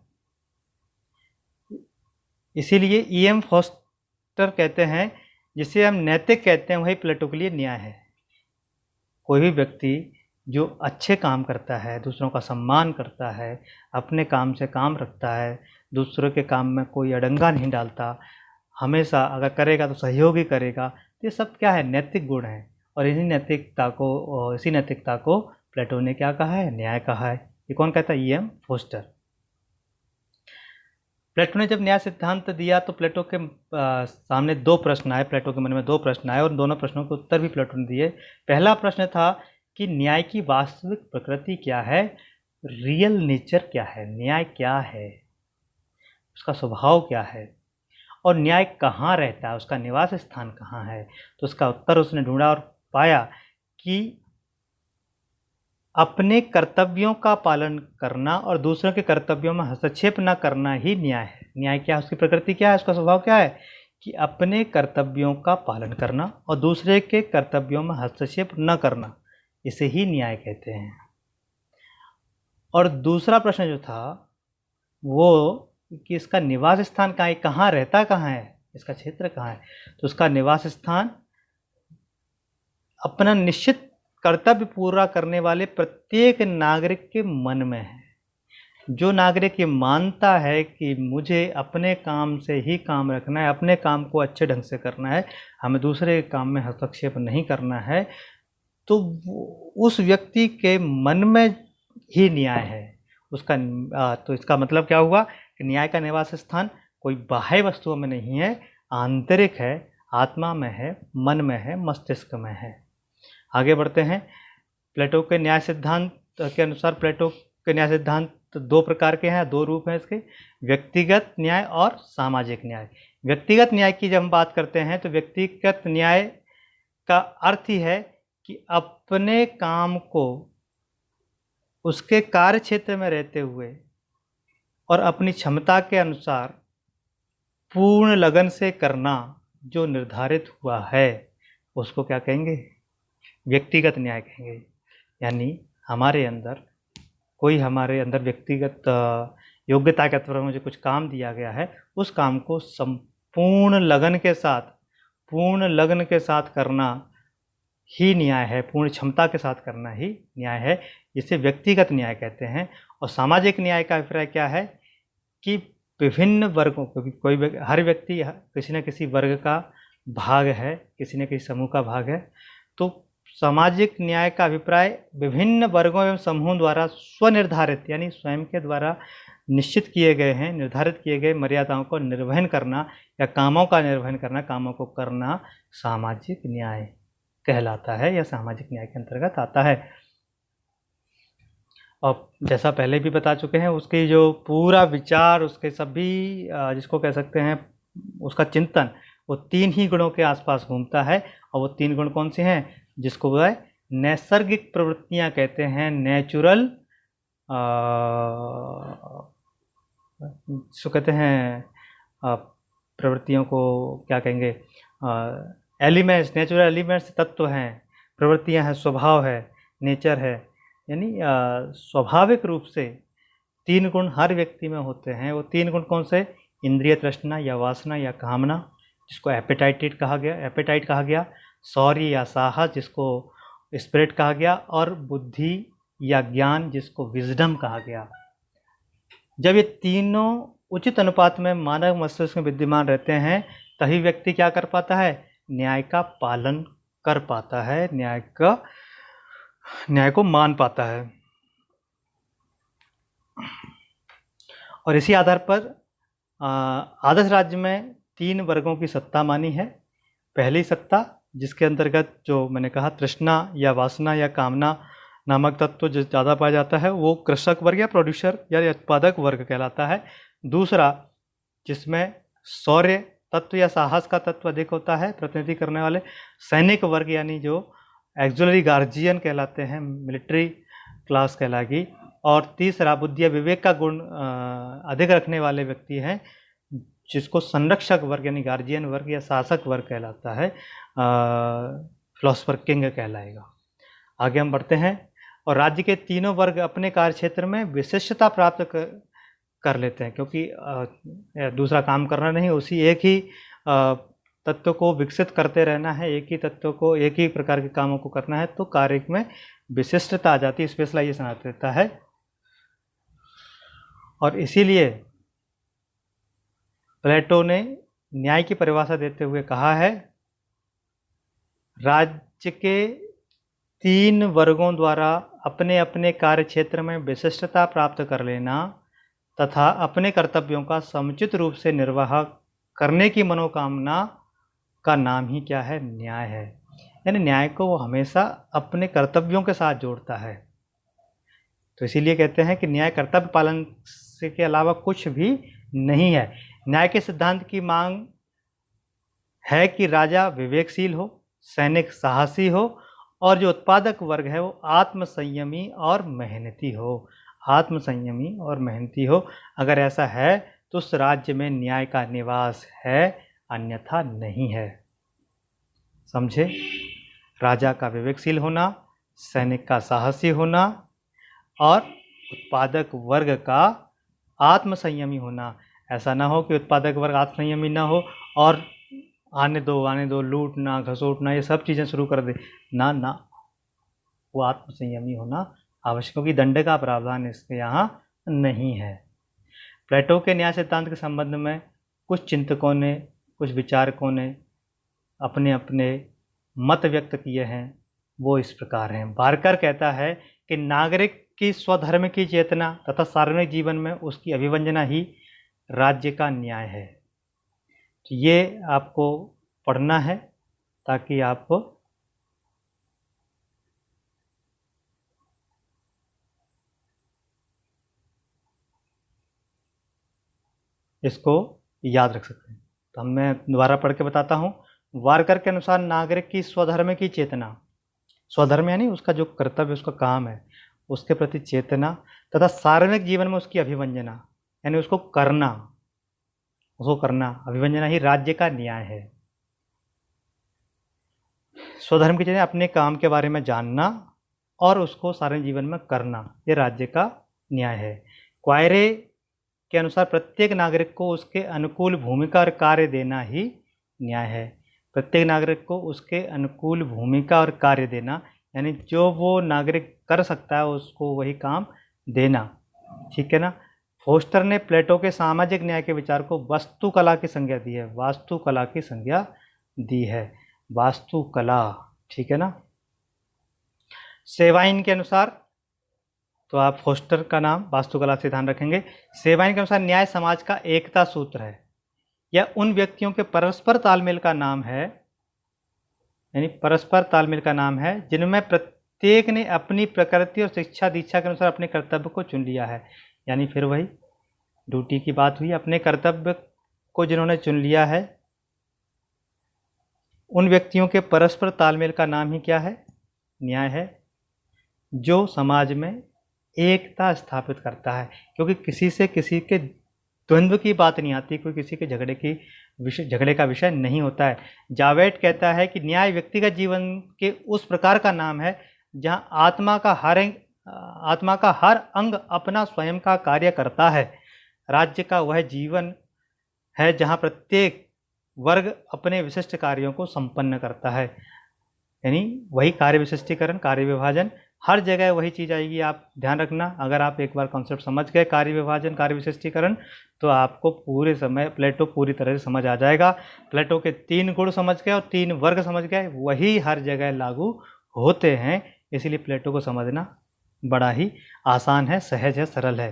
इसीलिए ई.एम. फॉस्टर कहते हैं, जिसे हम नैतिक कहते हैं, वही प्लेटो के लिए न्याय है। कोई भी व्यक्ति जो अच्छे काम करता है, दूसरों का सम्मान करता है, अपने काम से काम रखता है, दूसरों के काम में कोई अड़ंगा नहीं डालता, हमेशा अगर करेगा तो सहयोग ही करेगा, तो ये सब क्या है, नैतिक गुण हैं। और इसी नैतिकता को प्लेटो ने क्या कहा है, न्याय कहा है। ये कौन कहता है, ई.एम. फोस्टर। प्लेटो ने जब न्याय सिद्धांत दिया तो प्लेटो के सामने दो प्रश्न आए, प्लेटो के मन में दो प्रश्न आए, और दोनों प्रश्नों के उत्तर भी प्लेटो ने दिए। पहला प्रश्न था कि न्याय की वास्तविक प्रकृति क्या है, रियल नेचर क्या है, न्याय क्या है, उसका स्वभाव क्या है, और न्याय कहाँ रहता है, उसका निवास स्थान कहाँ है। तो उसका उत्तर उसने ढूंढा और पाया कि अपने कर्तव्यों का पालन करना और दूसरों के कर्तव्यों में हस्तक्षेप न करना ही न्याय है। न्याय क्या है, उसकी प्रकृति क्या है, उसका स्वभाव क्या है, कि अपने कर्तव्यों का पालन करना और दूसरे के कर्तव्यों में हस्तक्षेप न करना, इसे ही न्याय कहते हैं। और दूसरा प्रश्न जो था वो कि इसका निवास स्थान कहाँ है, कहाँ रहता कहाँ है, इसका क्षेत्र कहाँ है। तो उसका निवास स्थान अपना निश्चित कर्तव्य पूरा करने वाले प्रत्येक नागरिक के मन में है। जो नागरिक ये मानता है कि मुझे अपने काम से ही काम रखना है, अपने काम को अच्छे ढंग से करना है, हमें दूसरे के काम में हस्तक्षेप नहीं करना है, तो उस व्यक्ति के मन में ही न्याय है उसका। तो इसका मतलब क्या हुआ कि न्याय का निवास स्थान कोई बाह्य वस्तुओं में नहीं है, आंतरिक है, आत्मा में है, मन में है, मस्तिष्क में है। आगे बढ़ते हैं। प्लेटो के न्याय सिद्धांत के अनुसार प्लेटो के न्याय सिद्धांत दो प्रकार के हैं, दो रूप हैं इसके, व्यक्तिगत न्याय और सामाजिक न्याय। व्यक्तिगत न्याय की जब हम बात करते हैं तो व्यक्तिगत न्याय का अर्थ ही है कि अपने काम को उसके कार्य क्षेत्र में रहते हुए और अपनी क्षमता के अनुसार पूर्ण लगन से करना, जो निर्धारित हुआ है, उसको क्या कहेंगे, व्यक्तिगत न्याय कहेंगे। यानी हमारे अंदर व्यक्तिगत योग्यता के तौर पर मुझे कुछ काम दिया गया है, उस काम को संपूर्ण लगन के साथ करना ही न्याय है, पूर्ण क्षमता के साथ करना ही न्याय है, जिसे व्यक्तिगत न्याय कहते हैं। और सामाजिक न्याय का अभिप्राय क्या है कि विभिन्न वर्गों को, हर व्यक्ति किसी न किसी वर्ग का भाग है, किसी न किसी समूह का भाग है। तो सामाजिक न्याय का अभिप्राय विभिन्न वर्गों एवं समूहों द्वारा स्वनिर्धारित, यानी स्वयं के द्वारा निश्चित किए गए हैं, निर्धारित किए गए मर्यादाओं को निर्वहन करना या कामों का निर्वहन करना, कामों को करना सामाजिक न्याय कहलाता है या सामाजिक न्याय के अंतर्गत आता है। और जैसा पहले भी बता चुके हैं, उसकी जो पूरा विचार, उसके सभी जिसको कह सकते हैं उसका चिंतन, वो तीन ही गुणों के आसपास घूमता है। और वो तीन गुण कौन से हैं, जिसको वह नैसर्गिक प्रवृत्तियां कहते हैं, नेचुरल, जिसको कहते हैं प्रवृत्तियों को क्या कहेंगे, एलिमेंट्स, नेचुरल एलिमेंट्स तत्व हैं, प्रवृत्तियां हैं, स्वभाव है, नेचर है, यानी स्वाभाविक रूप से 3 गुण हर व्यक्ति में होते हैं। वो 3 गुण कौन से? इंद्रिय तृष्णा या वासना या कामना, जिसको एपेटाइट कहा गया, शौर्य या साहस, जिसको स्पिरिट कहा गया, और बुद्धि या ज्ञान, जिसको विजडम कहा गया। जब ये तीनों उचित अनुपात में मानव मस्तिष्क में विद्यमान रहते हैं, तभी व्यक्ति क्या कर पाता है? न्याय का पालन कर पाता है, न्याय को मान पाता है। और इसी आधार पर आदर्श राज्य में 3 वर्गों की सत्ता मानी है। पहली सत्ता, जिसके अंतर्गत जो मैंने कहा तृष्णा या वासना या कामना नामक तत्व जो ज़्यादा पाया जाता है, वो कृषक वर्ग या प्रोड्यूसर या उत्पादक वर्ग कहलाता है। दूसरा, जिसमें शौर्य तत्व या साहस का तत्व अधिक होता है, प्रतिनिधि करने वाले सैनिक वर्ग, यानी जो एक्सुलरी गार्जियन कहलाते हैं, मिलिट्री क्लास कहलाएगी। और तीसरा, बुद्धि या विवेक का गुण अधिक रखने वाले व्यक्ति हैं, जिसको संरक्षक वर्ग यानी गार्जियन वर्ग या शासक वर्ग कहलाता है, फिलोसफर किंग कहलाएगा। आगे हम बढ़ते हैं। और राज्य के तीनों वर्ग अपने कार्यक्षेत्र में विशिष्टता प्राप्त कर लेते हैं, क्योंकि दूसरा काम करना नहीं, उसी एक ही तत्व को विकसित करते रहना है, एक ही तत्व को, एक ही प्रकार के कामों को करना है, तो कार्य में विशिष्टता आ जाती है, स्पेशलाइजेशन आ जाता है। और इसीलिए प्लेटो ने न्याय की परिभाषा देते हुए कहा है, राज्य के 3 वर्गों द्वारा अपने अपने कार्य क्षेत्र में विशिष्टता प्राप्त कर लेना तथा अपने कर्तव्यों का समुचित रूप से निर्वाह करने की मनोकामना का नाम ही क्या है? न्याय है। यानी न्याय को वो हमेशा अपने कर्तव्यों के साथ जोड़ता है। तो इसीलिए कहते हैं कि न्याय कर्तव्य पालन से के अलावा कुछ भी नहीं है। न्याय के सिद्धांत की मांग है कि राजा विवेकशील हो, सैनिक साहसी हो, और जो उत्पादक वर्ग है वो आत्मसंयमी और मेहनती हो। आत्मसंयमी और मेहनती हो। अगर ऐसा है तो उस राज्य में न्याय का निवास है, अन्यथा नहीं है। समझे? राजा का विवेकशील होना, सैनिक का साहसी होना और उत्पादक वर्ग का आत्मसंयमी होना। ऐसा ना हो कि उत्पादक वर्ग आत्मसंयमी ना हो और आने दो, लूटना, घसोटना, ये सब चीज़ें शुरू कर दे। ना, वो आत्मसंयमी होना आवश्यक, क्योंकि दंड का प्रावधान इसके यहाँ नहीं है। प्लेटो के न्याय सिद्धांत के संबंध में कुछ चिंतकों ने, कुछ विचारकों ने अपने अपने मत व्यक्त किए हैं। वो इस प्रकार हैं। बार्कर कहता है कि नागरिक की स्वधर्म की चेतना तथा सार्वजनिक जीवन में उसकी अभिव्यंजना ही राज्य का न्याय है। तो ये आपको पढ़ना है ताकि आप इसको याद रख सकते हैं। तो मैं दोबारा पढ़ के बताता हूँ। बार्कर के अनुसार नागरिक की स्वधर्म की चेतना, स्वधर्म यानी उसका जो कर्तव्य, उसका काम है, उसके प्रति चेतना तथा सार्वजनिक जीवन में उसकी अभिव्यंजना, यानी उसको करना, अभिव्यंजना ही राज्य का न्याय है। स्वधर्म की चेतना, अपने काम के बारे में जानना और उसको सार्वजनिक जीवन में करना, ये राज्य का न्याय है। क्वायरे के अनुसार प्रत्येक नागरिक को उसके अनुकूल भूमिका और कार्य देना ही न्याय है। प्रत्येक नागरिक को उसके अनुकूल भूमिका और कार्य देना, यानी जो वो नागरिक कर सकता है उसको वही काम देना। ठीक है ना? फोस्टर ने प्लेटो के सामाजिक न्याय के विचार को वास्तुकला की संज्ञा दी है। वास्तुकला की संज्ञा दी है, वास्तुकला। ठीक है ना? सेवाइन के अनुसार, तो आप फोस्टर का नाम वास्तुकला से ध्यान रखेंगे। सेवाइन के अनुसार न्याय समाज का एकता सूत्र है, यह उन व्यक्तियों के परस्पर तालमेल का नाम है, यानी परस्पर तालमेल का नाम है जिनमें प्रत्येक ने अपनी प्रकृति और शिक्षा दीक्षा के अनुसार अपने कर्तव्य को चुन लिया है। यानी फिर वही ड्यूटी की बात हुई, अपने कर्तव्य को जिन्होंने चुन लिया है, उन व्यक्तियों के परस्पर तालमेल का नाम ही क्या है? न्याय है, जो समाज में एकता स्थापित करता है। क्योंकि किसी से किसी के द्वंद्व की बात नहीं आती, कोई किसी के झगड़े का विषय नहीं होता है। जावेट कहता है कि न्याय व्यक्तिगत जीवन के उस प्रकार का नाम है जहां आत्मा का हर अंग अपना स्वयं का कार्य करता है। राज्य का वह जीवन है जहां प्रत्येक वर्ग अपने विशिष्ट कार्यों को संपन्न करता है। यानी वही कार्य विशिष्टीकरण, कार्य विभाजन, हर जगह वही चीज़ आएगी। आप ध्यान रखना, अगर आप एक बार कॉन्सेप्ट समझ गए कार्य विभाजन, कार्य विशिष्टीकरण, तो आपको पूरे समय प्लेटो पूरी तरह से समझ आ जाएगा। प्लेटो के 3 गुण समझ गए और 3 वर्ग समझ गए, वही हर जगह लागू होते हैं। इसीलिए प्लेटो को समझना बड़ा ही आसान है, सहज है, सरल है।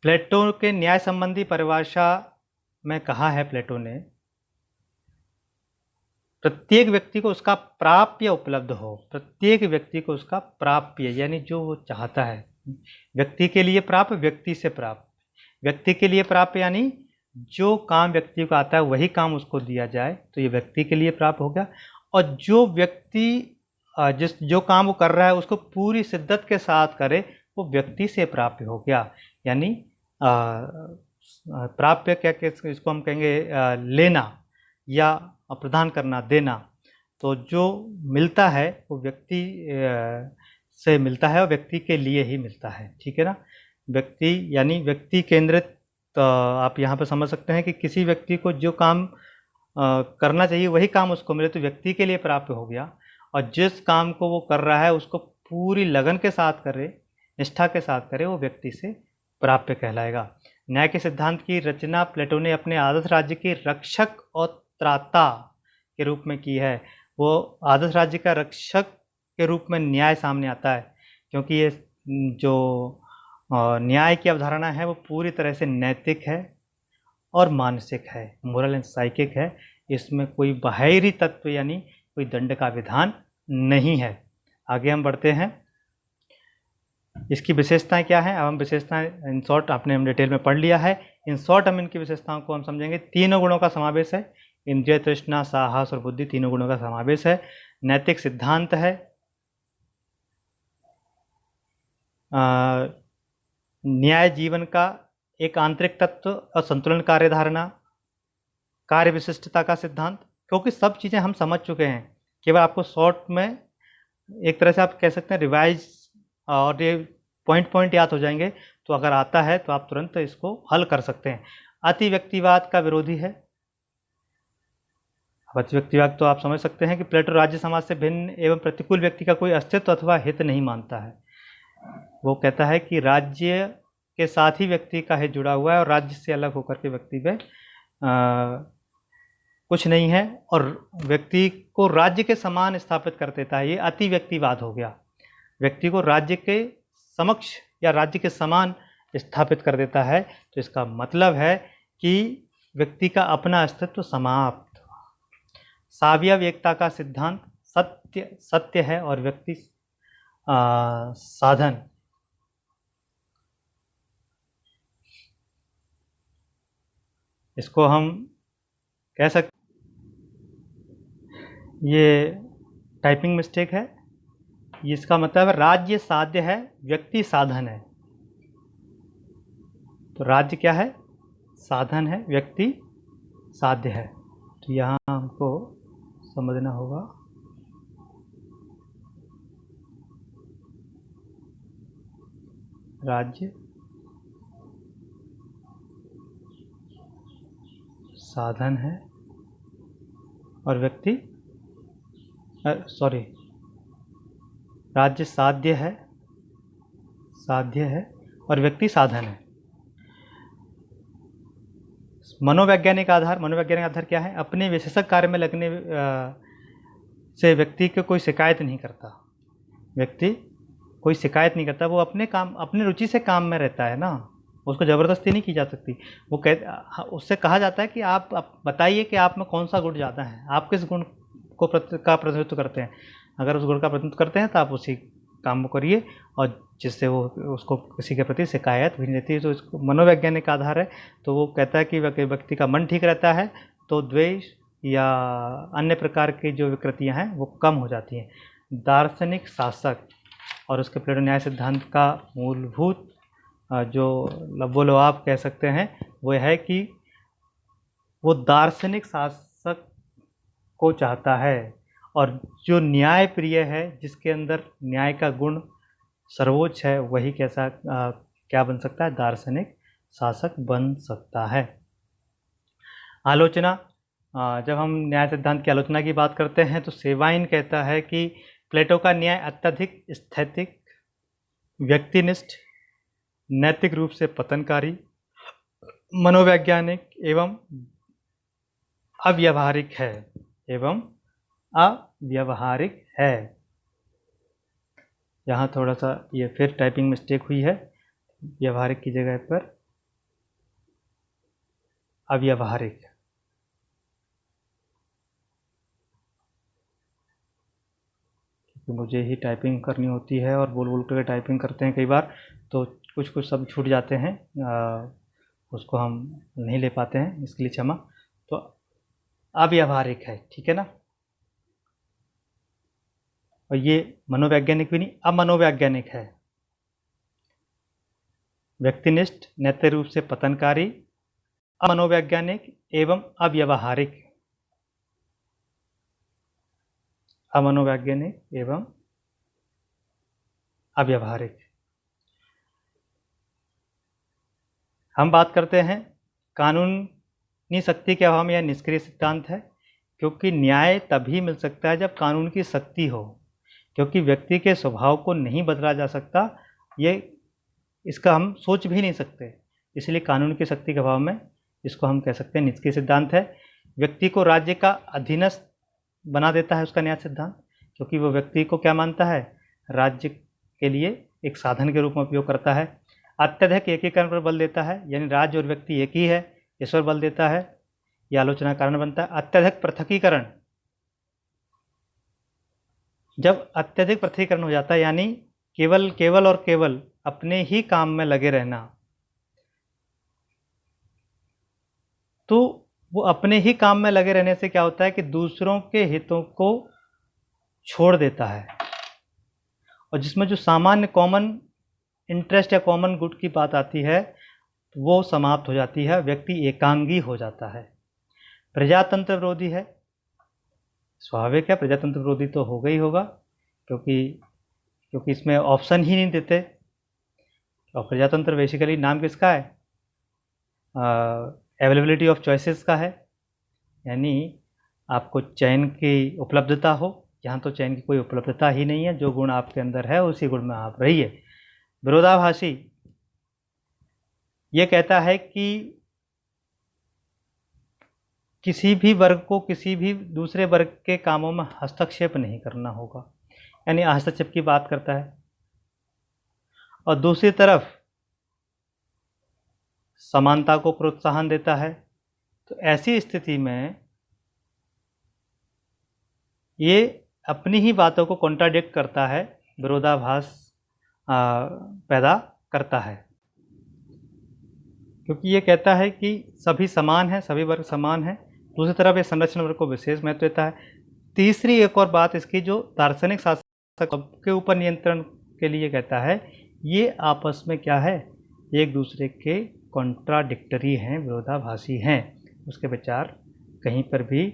प्लेटो के न्याय संबंधी परिभाषा में कहा है प्लेटो ने, प्रत्येक व्यक्ति को उसका प्राप्य उपलब्ध हो। प्रत्येक व्यक्ति को उसका प्राप्य यानी जो वो चाहता है, व्यक्ति के लिए प्राप्य, व्यक्ति से प्राप्त, व्यक्ति के लिए प्राप्य यानी जो काम व्यक्ति को आता है वही काम उसको दिया जाए, तो ये व्यक्ति के लिए प्राप्त हो गया। और जो व्यक्ति जो काम वो कर रहा है उसको पूरी शिद्दत के साथ करे, वो व्यक्ति से प्राप्य हो गया। यानी प्राप्य क्या इसको हम कहेंगे, लेना या प्रदान करना, देना। तो जो मिलता है वो व्यक्ति से मिलता है और व्यक्ति के लिए ही मिलता है, ठीक है ना। व्यक्ति यानी व्यक्ति केंद्रित। तो आप यहाँ पर समझ सकते हैं कि किसी व्यक्ति को जो काम करना चाहिए वही काम उसको मिले तो व्यक्ति के लिए प्राप्य हो गया, और जिस काम को वो कर रहा है उसको पूरी लगन के साथ करे, निष्ठा के साथ करे, वो व्यक्ति से प्राप्य कहलाएगा। न्याय के सिद्धांत की रचना प्लेटो ने अपने आदर्श राज्य के रक्षक और त्राता के रूप में की है। वो आदर्श राज्य का रक्षक के रूप में न्याय सामने आता है, क्योंकि ये जो न्याय की अवधारणा है वो पूरी तरह से नैतिक है और मानसिक है, मोरल एंड साइकिक है। इसमें कोई बाहरी तत्व यानी कोई दंड का विधान नहीं है। आगे हम बढ़ते हैं। इसकी विशेषताएं क्या हैं, अब हम विशेषताएं इन शॉर्ट हम डिटेल में पढ़ लिया है। इन शॉर्ट हम इनकी विशेषताओं को हम समझेंगे। 3 गुणों का समावेश है, इंद्रिय, तृष्णा, साहस और बुद्धि, 3 गुणों का समावेश है। नैतिक सिद्धांत है, न्याय जीवन का एक आंतरिक तत्व और संतुलन कार्य धारणा, कार्य विशिष्टता का सिद्धांत। क्योंकि सब चीज़ें हम समझ चुके हैं, केवल आपको शॉर्ट में एक तरह से आप कह सकते हैं रिवाइज, और ये पॉइंट याद हो जाएंगे। तो अगर आता है तो आप तुरंत इसको हल कर सकते हैं। अति व्यक्तिवाद का विरोधी है। अति व्यक्तिवाद तो आप समझ सकते हैं कि प्लेटो राज्य समाज से भिन्न एवं प्रतिकूल व्यक्ति का कोई अस्तित्व अथवा हित नहीं मानता है। वो कहता है कि राज्य के साथ ही व्यक्ति का हित जुड़ा हुआ है और राज्य से अलग होकर के व्यक्ति में कुछ नहीं है, और व्यक्ति को राज्य के समान स्थापित कर देता है। ये अति व्यक्तिवाद हो गया, व्यक्ति को राज्य के समक्ष या राज्य के समान स्थापित कर देता है। तो इसका मतलब है कि व्यक्ति का अपना अस्तित्व समाप्त। सावयव एकता का सिद्धांत, सत्य है और व्यक्ति साधन। इसको हम कह सकते, ये टाइपिंग मिस्टेक है। इसका मतलब है राज्य साध्य है, व्यक्ति साधन है। तो राज्य क्या है, साधन है, व्यक्ति साध्य है। तो यहाँ हमको समझना होगा। राज्य साधन है और व्यक्ति राज्य साध्य है और व्यक्ति साधन है। मनोवैज्ञानिक आधार क्या है, अपने विशेषक कार्य में लगने से व्यक्ति को कोई शिकायत नहीं करता। व्यक्ति कोई शिकायत नहीं करता, वो अपने काम, अपनी रुचि से काम में रहता है ना, उसको ज़बरदस्ती नहीं की जा सकती। वो उससे कहा जाता है कि आप बताइए कि आप में कौन सा गुण ज़्यादा है, आप किस गुण को का प्रतिनिधित्व करते हैं। अगर उस गुण का प्रतिनिधित्व करते हैं तो आप उसी काम को करिए, और जिससे वो उसको किसी के प्रति शिकायत भी नहीं रहती। तो इसको मनोवैज्ञानिक आधार है। तो वो कहता है कि व्यक्ति का मन ठीक रहता है तो द्वेष या अन्य प्रकार की जो विकृतियाँ हैं वो कम हो जाती हैं। दार्शनिक शासक और उसके प्लेटो न्याय सिद्धांत का मूलभूत जो लबो लुआब कह सकते हैं वो है कि वो दार्शनिक शासक को चाहता है, और जो न्याय प्रिय है, जिसके अंदर न्याय का गुण सर्वोच्च है, वही कैसा क्या बन सकता है, दार्शनिक शासक बन सकता है। आलोचना, जब हम न्याय सिद्धांत की आलोचना की बात करते हैं तो सेवाइन कहता है कि प्लेटो का न्याय अत्यधिक स्थैतिक, व्यक्तिनिष्ठ, नैतिक रूप से पतनकारी, मनोवैज्ञानिक एवं अव्यावहारिक है, एवं अव्यावहारिक है। यहाँ थोड़ा सा ये फिर टाइपिंग मिस्टेक हुई है, व्यवहारिक की जगह पर अव्यावहारिक। मुझे ही टाइपिंग करनी होती है और बोल बोल कर टाइपिंग करते हैं कई बार, तो कुछ कुछ शब्द छूट जाते हैं, उसको हम नहीं ले पाते हैं, इसके लिए क्षमा। तो अव्यावहारिक है, ठीक है ना। और ये मनोवैज्ञानिक भी नहीं, अमनोवैज्ञानिक है। व्यक्तिनिष्ठ, नैतिक रूप से पतनकारी, अमनोवैज्ञानिक एवं अव्यावहारिक। अमनोवैज्ञानिक एवं अव्यावहारिक। हम बात करते हैं कानूनी शक्ति के अभाव में यह निष्क्रिय सिद्धांत है, क्योंकि न्याय तभी मिल सकता है जब कानून की शक्ति हो, क्योंकि व्यक्ति के स्वभाव को नहीं बदला जा सकता, ये इसका हम सोच भी नहीं सकते, इसलिए कानून की शक्ति के अभाव में इसको हम कह सकते हैं निष्क्रिय सिद्धांत है। व्यक्ति को राज्य का अधीनस्थ बना देता है उसका न्याय सिद्धांत, क्योंकि वो व्यक्ति को क्या मानता है, राज्य के लिए एक साधन के रूप में उपयोग करता है। अत्यधिक एकीकरण पर बल देता है, यानी राज्य और व्यक्ति एक ही है, इस पर बल देता है, यह आलोचना का कारण बनता है। अत्यधिक पृथकीकरण, जब अत्यधिक पृथकीकरण हो जाता है, यानी केवल केवल और केवल अपने ही काम में लगे रहना, तो वो अपने ही काम में लगे रहने से क्या होता है कि दूसरों के हितों को छोड़ देता है, और जिसमें जो सामान्य कॉमन इंटरेस्ट या कॉमन गुड की बात आती है वो समाप्त हो जाती है, व्यक्ति एकांगी हो जाता है। प्रजातंत्र विरोधी है, स्वाभाविक है, प्रजातंत्र विरोधी तो होगा ही होगा, क्योंकि इसमें ऑप्शन ही नहीं देते, और प्रजातंत्र बेसिकली नाम किसका है, अवेलेबिलिटी ऑफ चॉइसेस का है, यानी आपको चयन की उपलब्धता हो। यहाँ तो चयन की कोई उपलब्धता ही नहीं है, जो गुण आपके अंदर है उसी गुण में आप रहिए। विरोधाभासी ये कहता है कि किसी भी वर्ग को किसी भी दूसरे वर्ग के कामों में हस्तक्षेप नहीं करना होगा, यानी हस्तक्षेप की बात करता है। और दूसरी तरफ समानता को प्रोत्साहन देता है। तो ऐसी स्थिति में ये अपनी ही बातों को कॉन्ट्राडिक्ट करता है, विरोधाभास पैदा करता है, क्योंकि ये कहता है कि सभी समान हैं, सभी वर्ग समान हैं, दूसरी तरफ ये संरक्षण वर्ग को विशेष महत्व देता है। तीसरी एक और बात इसकी, जो दार्शनिक शासक के ऊपर नियंत्रण के लिए कहता है, ये आपस में क्या है, एक दूसरे के कॉन्ट्राडिक्टरी हैं, विरोधाभासी हैं, उसके विचार कहीं पर भी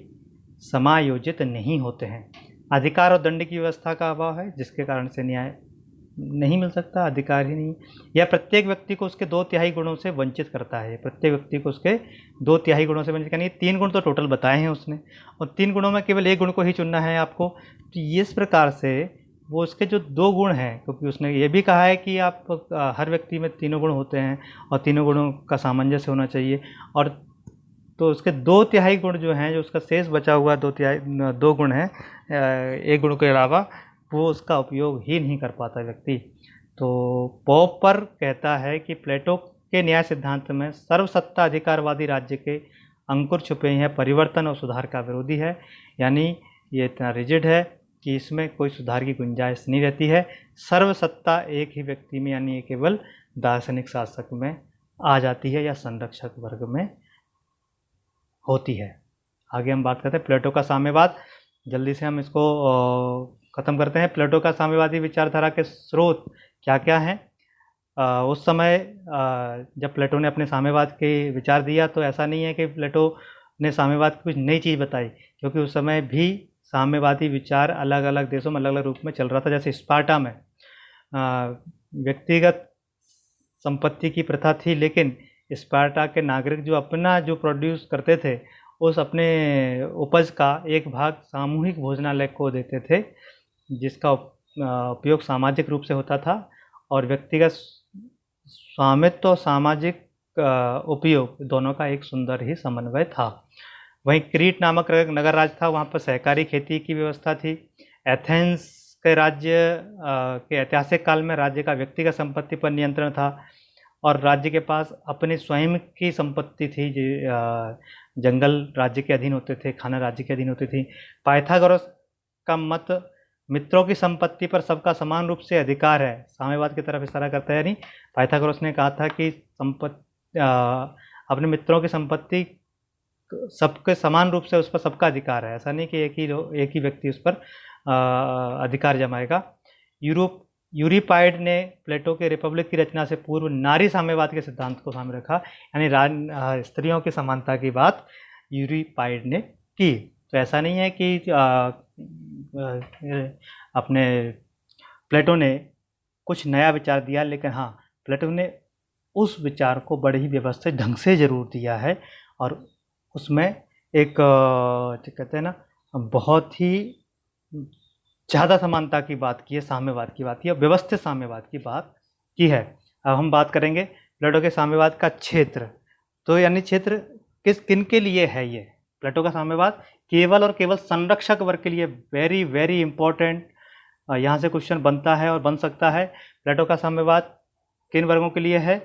समायोजित नहीं होते हैं। अधिकार और दंड की व्यवस्था का अभाव है, जिसके कारण से न्याय नहीं मिल सकता, अधिकार ही नहीं। यह प्रत्येक व्यक्ति को उसके 2/3 गुणों से वंचित करता है, प्रत्येक व्यक्ति को उसके 2/3 गुणों से वंचित, यानी 3 गुण तो टोटल बताए हैं उसने, और 3 गुणों में केवल 1 गुण को ही चुनना है आपको। तो इस प्रकार से वो उसके जो 2 गुण हैं, क्योंकि उसने ये भी कहा है कि आप हर व्यक्ति में तीनों गुण होते हैं और तीनों गुणों का सामंजस्य होना चाहिए, और तो उसके 2/3 गुण जो हैं, जो उसका शेष बचा हुआ 2 गुण हैं, 1 गुण के अलावा, वो उसका उपयोग ही नहीं कर पाता व्यक्ति। तो पॉपर कहता है कि प्लेटो के न्याय सिद्धांत में सर्वसत्ता अधिकारवादी राज्य के अंकुर छुपे हैं, परिवर्तन और सुधार का विरोधी है, यानी ये इतना रिजिड है कि इसमें कोई सुधार की गुंजाइश नहीं रहती है। सर्वसत्ता एक ही व्यक्ति में, यानी केवल दार्शनिक शासक में आ जाती है या संरक्षक वर्ग में होती है। आगे हम बात करते हैं प्लेटो का साम्यवाद। जल्दी से हम इसको ख़त्म करते हैं। प्लेटो का साम्यवादी विचारधारा के स्रोत क्या क्या हैं? उस समय जब प्लेटो ने अपने साम्यवाद के विचार दिया तो ऐसा नहीं है कि प्लेटो ने साम्यवाद की कुछ नई चीज़ बताई, क्योंकि उस समय भी साम्यवादी विचार अलग अलग देशों में अलग अलग रूप में चल रहा था। जैसे स्पार्टा में व्यक्तिगत संपत्ति की प्रथा थी, लेकिन स्पार्टा के नागरिक जो अपना जो प्रोड्यूस करते थे उस अपने उपज का एक भाग सामूहिक भोजनालय को देते थे, जिसका उपयोग सामाजिक रूप से होता था, और व्यक्तिगत स्वामित्व और सामाजिक उपयोग दोनों का एक सुंदर ही समन्वय था। वहीं क्रीट नामक नगर राज्य था, वहाँ पर सहकारी खेती की व्यवस्था थी। एथेंस के राज्य के ऐतिहासिक काल में राज्य का व्यक्तिगत संपत्ति पर नियंत्रण था, और राज्य के पास अपनी स्वयं की संपत्ति थी। जंगल राज्य के अधीन होते थे, खाना राज्य के अधीन होती थी। पाइथागोरस का मत मित्रों की संपत्ति पर सबका समान रूप से अधिकार है, साम्यवाद की तरफ इशारा करता है। नहीं, पाइथागोरस ने कहा था कि अपने मित्रों की संपत्ति सबके समान रूप से उस पर सबका अधिकार है, ऐसा नहीं कि एक ही व्यक्ति उस पर अधिकार जमाएगा। यूरिपाइड ने प्लेटो के रिपब्लिक की रचना से पूर्व नारी साम्यवाद के सिद्धांत को सामने रखा, यानी स्त्रियों की समानता की बात यूरिपाइड ने की। तो ऐसा नहीं है कि अपने प्लेटो ने कुछ नया विचार दिया, लेकिन हाँ, प्लेटो ने उस विचार को बड़े ही व्यवस्थित ढंग से जरूर दिया है, और उसमें एक क्या कहते हैं ना, बहुत ही ज़्यादा समानता की बात की है, साम्यवाद की बात की है, व्यवस्थित साम्यवाद की बात की है। अब हम बात करेंगे प्लेटो के साम्यवाद का क्षेत्र। तो यानी क्षेत्र किन के लिए है ये प्लेटो का साम्यवाद? केवल और केवल संरक्षक वर्ग के लिए। वेरी वेरी इंपॉर्टेंट, यहाँ से क्वेश्चन बनता है और बन सकता है। प्लेटो का साम्यवाद किन वर्गों के लिए है?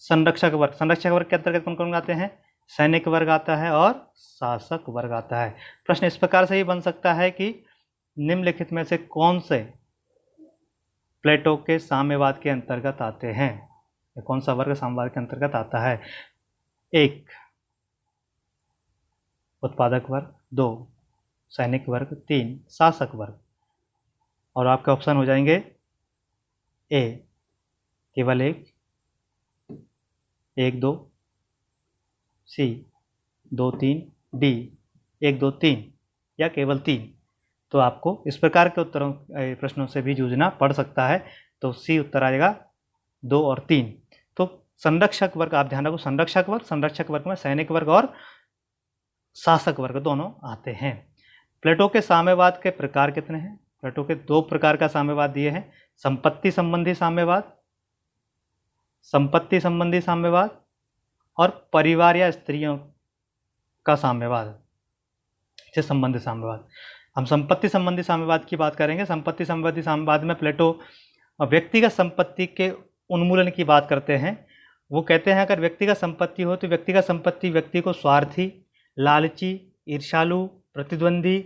संरक्षक वर्ग। संरक्षक वर्ग के अंतर्गत कौन कौन आते हैं? सैनिक वर्ग आता है और शासक वर्ग आता है। प्रश्न इस प्रकार से ही बन सकता है कि निम्नलिखित में से कौन से प्लेटो के साम्यवाद के अंतर्गत आते हैं, या कौन सा वर्ग साम्यवाद के अंतर्गत आता है? 1 उत्पादक वर्ग, 2 सैनिक वर्ग, 3 शासक वर्ग। और आपके ऑप्शन हो जाएंगे ए केवल 1, 1 2, सी 2 3, डी 1 2 3, या केवल 3। तो आपको इस प्रकार के उत्तरों प्रश्नों से भी जूझना पड़ सकता है। तो सी उत्तर आएगा 2 और 3। तो संरक्षक वर्ग आप ध्यान रखो, संरक्षक वर्ग में सैनिक वर्ग और शासक वर्ग दोनों आते हैं। प्लेटो के साम्यवाद के प्रकार कितने हैं? प्लेटो के 2 प्रकार का साम्यवाद दिए हैं। संपत्ति संबंधी साम्यवाद और परिवार या स्त्रियों का साम्यवाद से संबंधित साम्यवाद। हम संपत्ति संबंधी साम्यवाद की बात करेंगे। संपत्ति संबंधी साम्यवाद में प्लेटो व्यक्तिगत संपत्ति के उन्मूलन की बात करते हैं। वो कहते हैं अगर व्यक्तिगत संपत्ति हो तो व्यक्तिगत संपत्ति व्यक्ति को स्वार्थी, लालची, ईर्ष्यालु, प्रतिद्वंदी,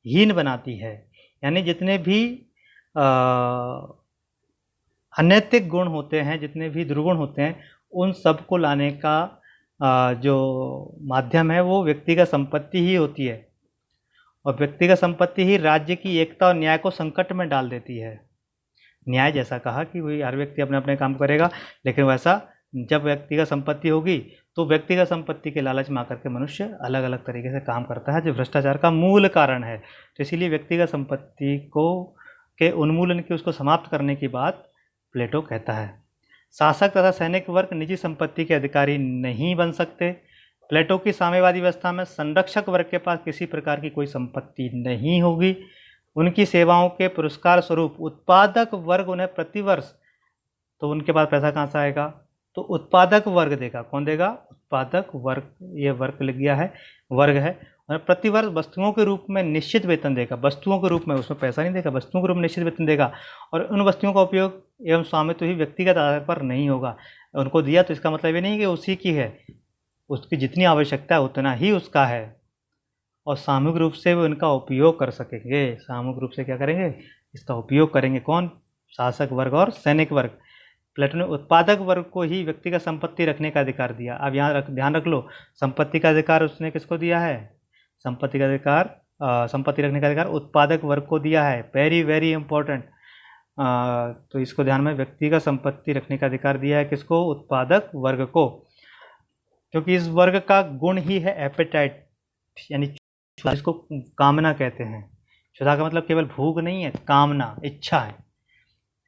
हीन बनाती है। यानी जितने भी अनैतिक गुण होते हैं, जितने भी दुर्गुण होते हैं, उन सब को लाने का जो माध्यम है वो व्यक्तिगत संपत्ति ही होती है, और व्यक्तिगत संपत्ति ही राज्य की एकता और न्याय को संकट में डाल देती है। न्याय जैसा कहा कि वही हर व्यक्ति अपने अपने काम करेगा, लेकिन वैसा जब व्यक्तिगत संपत्ति होगी तो व्यक्तिगत संपत्ति के लालच में आकर के मनुष्य अलग अलग तरीके से काम करता है, जो भ्रष्टाचार का मूल कारण है। तो इसीलिए व्यक्तिगत संपत्ति के उन्मूलन की, उसको समाप्त करने की बात प्लेटो कहता है। शासक तथा सैनिक वर्ग निजी संपत्ति के अधिकारी नहीं बन सकते। प्लेटो की साम्यवादी व्यवस्था में संरक्षक वर्ग के पास किसी प्रकार की कोई संपत्ति नहीं होगी। उनकी सेवाओं के पुरस्कार स्वरूप उत्पादक वर्ग उन्हें प्रतिवर्ष, तो उनके पास पैसा कहाँ से आएगा? तो उत्पादक वर्ग देगा। कौन देगा? उत्पादक वर्ग। ये वर्ग लिख गया है, वर्ग है। और प्रतिवर्ष वस्तुओं के रूप में निश्चित वेतन देगा। वस्तुओं के रूप में, उसमें पैसा नहीं देगा, वस्तुओं के रूप में निश्चित वेतन देगा। और उन वस्तुओं का उपयोग एवं स्वामित्व ही व्यक्तिगत आधार पर नहीं होगा। उनको दिया तो इसका मतलब ये नहीं कि उसी की है, उसकी जितनी आवश्यकता है उतना ही उसका है, और सामूहिक रूप से वो इनका उपयोग कर सकेंगे। सामूहिक रूप से क्या करेंगे? इसका उपयोग करेंगे। कौन? शासक वर्ग और सैनिक वर्ग। प्लेटो ने उत्पादक वर्ग को ही व्यक्तिगत संपत्ति रखने का अधिकार दिया। अब यहाँ ध्यान रख लो, संपत्ति का अधिकार उसने किसको दिया है? संपत्ति का अधिकार, संपत्ति रखने का अधिकार उत्पादक वर्ग को दिया है। Very very important. तो इसको ध्यान में, व्यक्तिगत संपत्ति रखने का अधिकार दिया है किसको? उत्पादक वर्ग को, क्योंकि इस वर्ग का गुण ही है एपेटाइट, यानी क्षुधा, इसको कामना कहते हैं। क्षुधा का मतलब केवल भूख नहीं है, कामना, इच्छा है।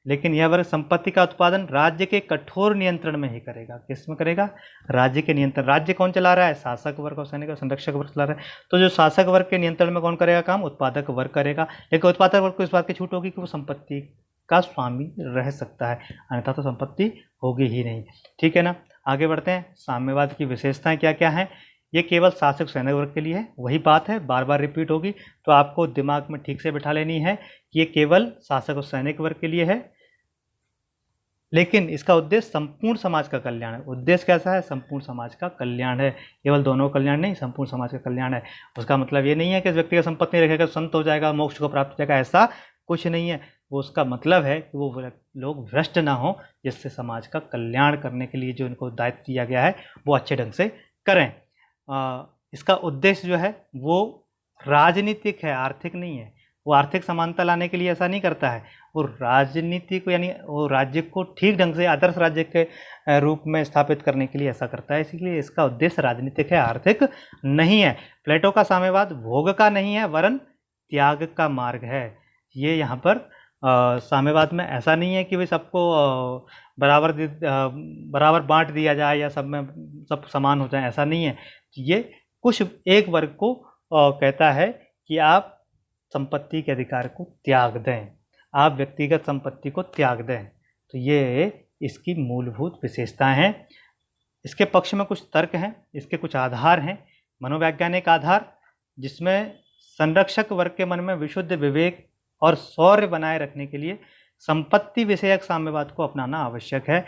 लेकिन यह वर्ग संपत्ति का उत्पादन राज्य के कठोर नियंत्रण में ही करेगा। किस में करेगा? राज्य के नियंत्रण। राज्य कौन चला रहा है? शासक वर्ग और सैनिक और संरक्षक वर्ग चला रहा है। तो जो शासक वर्ग के नियंत्रण में कौन करेगा काम? उत्पादक वर्ग करेगा। लेकिन उत्पादक वर्ग को इस बात की छूट होगी कि वो संपत्ति का स्वामी रह सकता है, अन्यथा तो संपत्ति होगी ही नहीं। ठीक है ना, आगे बढ़ते हैं। साम्यवाद की विशेषताएं क्या क्या हैं? ये केवल शासक सैनिक वर्ग के लिए है, वही बात है, बार बार रिपीट होगी, तो आपको दिमाग में ठीक से बिठा लेनी है कि ये केवल शासक और सैनिक वर्ग के लिए है, लेकिन इसका उद्देश्य संपूर्ण समाज का कल्याण है। उद्देश्य कैसा है? संपूर्ण समाज का कल्याण है, केवल दोनों का कल्याण नहीं, संपूर्ण समाज का कल्याण है। उसका मतलब ये नहीं है कि इस व्यक्ति का संपत्ति नहीं रखेगा संत हो जाएगा, मोक्ष को प्राप्त हो जाएगा, ऐसा कुछ नहीं है। वो उसका मतलब है कि वो लोग भ्रष्ट ना हो, जिससे समाज का कल्याण करने के लिए जो इनको दायित्व दिया गया है वो अच्छे ढंग से करें। इसका उद्देश्य जो है वो राजनीतिक है, आर्थिक नहीं है। वो आर्थिक समानता लाने के लिए ऐसा नहीं करता है, वो राजनीति को, यानी वो राज्य को ठीक ढंग से आदर्श राज्य के रूप में स्थापित करने के लिए ऐसा करता है। इसलिए इसका उद्देश्य राजनीतिक है, आर्थिक नहीं है। प्लेटो का साम्यवाद भोग का नहीं है, वरन त्याग का मार्ग है। ये यहाँ पर साम्यवाद में ऐसा नहीं है कि भाई सबको बराबर बांट दिया जाए या सब में सब समान हो जाए, ऐसा नहीं है। ये कुछ एक वर्ग को कहता है कि आप संपत्ति के अधिकार को त्याग दें, आप व्यक्तिगत संपत्ति को त्याग दें। तो ये इसकी मूलभूत विशेषताएं हैं। इसके पक्ष में कुछ तर्क हैं, इसके कुछ आधार हैं। मनोवैज्ञानिक आधार, जिसमें संरक्षक वर्ग के मन में विशुद्ध विवेक और शौर्य बनाए रखने के लिए संपत्ति विषयक साम्यवाद को अपनाना आवश्यक है।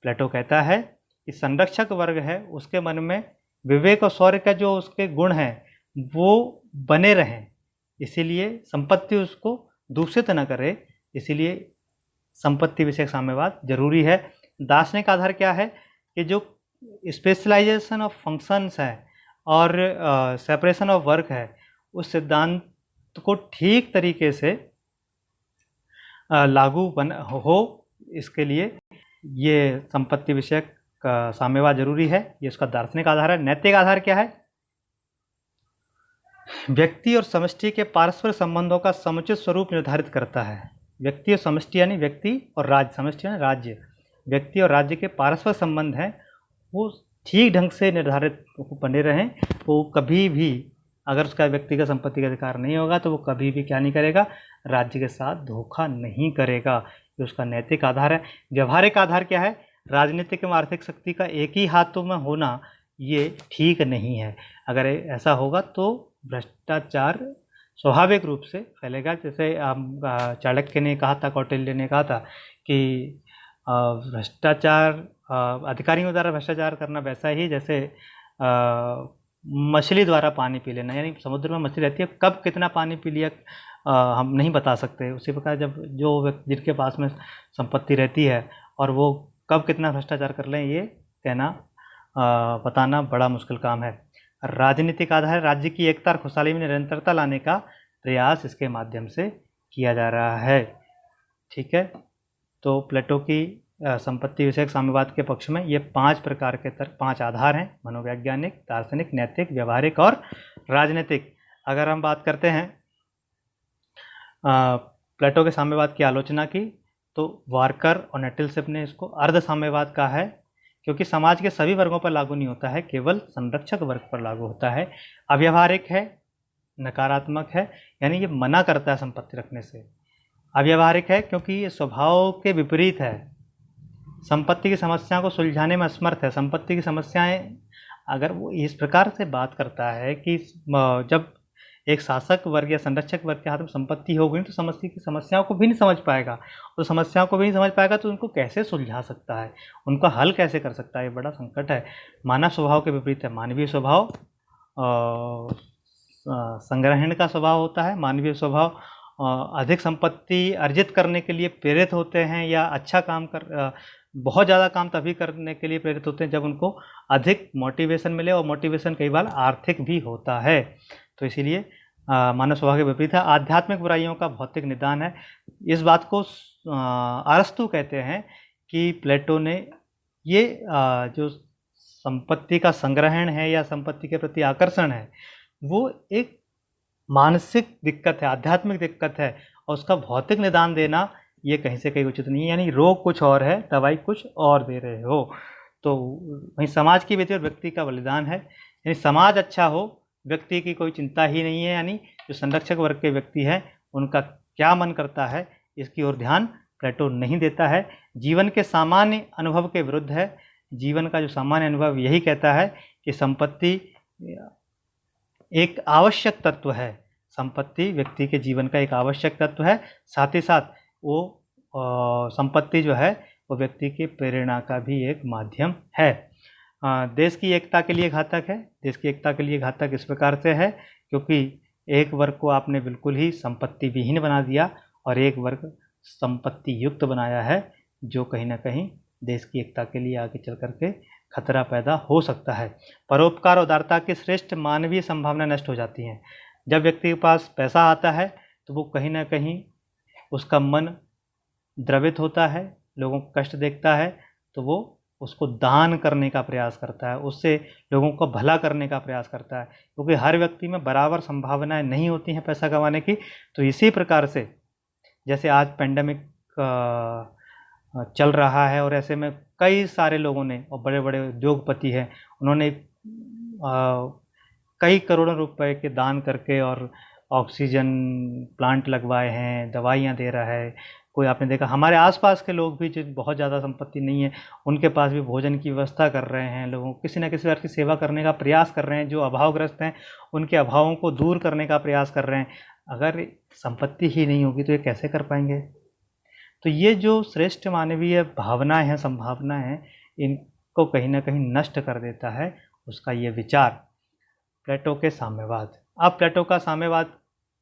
प्लेटो कहता है कि संरक्षक वर्ग है, उसके मन में विवेक और शौर्य का जो उसके गुण हैं वो बने रहें, इसीलिए संपत्ति उसको दूषित न करे, इसीलिए संपत्ति विषयक साम्यवाद जरूरी है। दार्शनिक आधार क्या है कि जो स्पेशलाइजेशन ऑफ फंक्शंस है और सेपरेशन ऑफ वर्क है, उस सिद्धांत को ठीक तरीके से लागू हो, इसके लिए ये संपत्ति विषयक साम्यवाद जरूरी है। ये उसका दार्शनिक आधार है। नैतिक आधार क्या है? व्यक्ति और समष्टि के पारस्पर संबंधों का समुचित स्वरूप निर्धारित करता है। व्यक्ति और समष्टि यानी व्यक्ति और राज्य, समष्टि यानी राज्य, व्यक्ति और राज्य के पारस्पर संबंध हैं वो ठीक ढंग से निर्धारित बने रहें। वो कभी भी, अगर उसका व्यक्तिगत संपत्ति का अधिकार नहीं होगा तो वो कभी भी क्या नहीं करेगा? राज्य के साथ धोखा नहीं करेगा। ये उसका नैतिक आधार है। व्यवहारिक आधार क्या है? राजनीतिक एवं आर्थिक शक्ति का एक ही हाथों में होना ये ठीक नहीं है। अगर ऐसा होगा तो भ्रष्टाचार स्वाभाविक रूप से फैलेगा। जैसे चाणक्य ने कहा था, कौटिल्य ने कहा था कि भ्रष्टाचार, अधिकारियों द्वारा भ्रष्टाचार करना वैसा ही जैसे मछली द्वारा पानी पी लेना। यानी समुद्र में मछली रहती है, कब कितना पानी पी लिया हम नहीं बता सकते। उसी प्रकार जब जो जिनके पास में संपत्ति रहती है और वो कब कितना भ्रष्टाचार कर लें, ये कहना बताना बड़ा मुश्किल काम है। राजनीतिक आधार, राज्य की एकता और खुशहाली में निरंतरता लाने का प्रयास इसके माध्यम से किया जा रहा है। ठीक है, तो प्लेटो की संपत्ति विषयक साम्यवाद के पक्ष में ये 5 प्रकार के 5 आधार हैं: मनोवैज्ञानिक, दार्शनिक, नैतिक, व्यवहारिक और राजनीतिक। अगर हम बात करते हैं प्लेटो के साम्यवाद की आलोचना की, तो वार्कर और नेटिलशिप ने इसको अर्ध साम्यवाद कहा है, क्योंकि समाज के सभी वर्गों पर लागू नहीं होता है, केवल संरक्षक वर्ग पर लागू होता है। अव्यवहारिक है, नकारात्मक है, यानी ये मना करता है संपत्ति रखने से। अव्यवहारिक है क्योंकि ये स्वभाव के विपरीत है, संपत्ति की समस्याओं को सुलझाने में असमर्थ है। संपत्ति की समस्याएं, अगर वो इस प्रकार से बात करता है कि जब एक शासक वर्ग या संरक्षक वर्ग के हाथ में संपत्ति होगी तो समस्या की समस्याओं को भी नहीं समझ पाएगा, तो समस्याओं को भी नहीं समझ पाएगा तो उनको कैसे सुलझा सकता है, उनका हल कैसे कर सकता है? ये बड़ा संकट है। मानव स्वभाव के विपरीत है। मानवीय स्वभाव संग्रहण का स्वभाव होता है। मानवीय स्वभाव अधिक संपत्ति अर्जित करने के लिए प्रेरित होते हैं, या अच्छा काम बहुत ज़्यादा काम तभी करने के लिए प्रेरित होते हैं जब उनको अधिक मोटिवेशन मिले, और मोटिवेशन कई बार आर्थिक भी होता है। तो इसीलिए मानव स्वभाव के विपरीत है। आध्यात्मिक बुराइयों का भौतिक निदान है। इस बात को अरस्तु कहते हैं कि प्लेटो ने ये जो संपत्ति का संग्रहण है या संपत्ति के प्रति आकर्षण है, वो एक मानसिक दिक्कत है, आध्यात्मिक दिक्कत है, और उसका भौतिक निदान देना ये कहीं से कहीं उचित नहीं है। यानी रोग कुछ और है, दवाई कुछ और दे रहे हो। तो वहीं समाज की बेहतरी और व्यक्ति का बलिदान है। यानी समाज अच्छा हो, व्यक्ति की कोई चिंता ही नहीं है। यानी जो संरक्षक वर्ग के व्यक्ति हैं उनका क्या मन करता है, इसकी ओर ध्यान प्लेटो नहीं देता है। जीवन के सामान्य अनुभव के विरुद्ध है। जीवन का जो सामान्य अनुभव यही कहता है कि संपत्ति एक आवश्यक तत्व है। संपत्ति व्यक्ति के जीवन का एक आवश्यक तत्व है। साथ ही साथ वो संपत्ति जो है वो व्यक्ति की प्रेरणा का भी एक माध्यम है। देश की एकता के लिए घातक है। देश की एकता के लिए घातक इस प्रकार से है क्योंकि एक वर्ग को आपने बिल्कुल ही संपत्ति विहीन बना दिया और एक वर्ग संपत्ति युक्त बनाया है, जो कहीं ना कहीं देश की एकता के लिए आगे चल करके खतरा पैदा हो सकता है। परोपकार और उदारता की श्रेष्ठ मानवीय संभावना नष्ट हो जाती हैं। जब व्यक्ति के पास पैसा आता है तो वो कहीं ना कहीं उसका मन द्रवित होता है, लोगों को कष्ट देखता है, तो वो उसको दान करने का प्रयास करता है, उससे लोगों को भला करने का प्रयास करता है, क्योंकि हर व्यक्ति में बराबर संभावनाएं नहीं होती हैं पैसा कमाने की। तो इसी प्रकार से जैसे आज पेंडेमिक चल रहा है और ऐसे में कई सारे लोगों ने, और बड़े बड़े उद्योगपति हैं, उन्होंने कई करोड़ों रुपए के दान करके और ऑक्सीजन प्लांट लगवाए हैं, दवाइयाँ दे रहा है। कोई आपने देखा हमारे आसपास के लोग भी जो बहुत ज़्यादा संपत्ति नहीं है उनके पास भी भोजन की व्यवस्था कर रहे हैं, लोगों को किसी न किसी प्रकार की सेवा करने का प्रयास कर रहे हैं। जो अभावग्रस्त हैं उनके अभावों को दूर करने का प्रयास कर रहे हैं। अगर संपत्ति ही नहीं होगी तो ये कैसे कर पाएंगे? तो ये जो श्रेष्ठ मानवीय भावनाएं हैं, संभावनाएं हैं, इनको कहीं ना कहीं नष्ट कर देता है उसका ये विचार, प्लेटो के साम्यवाद। अब प्लेटो का साम्यवाद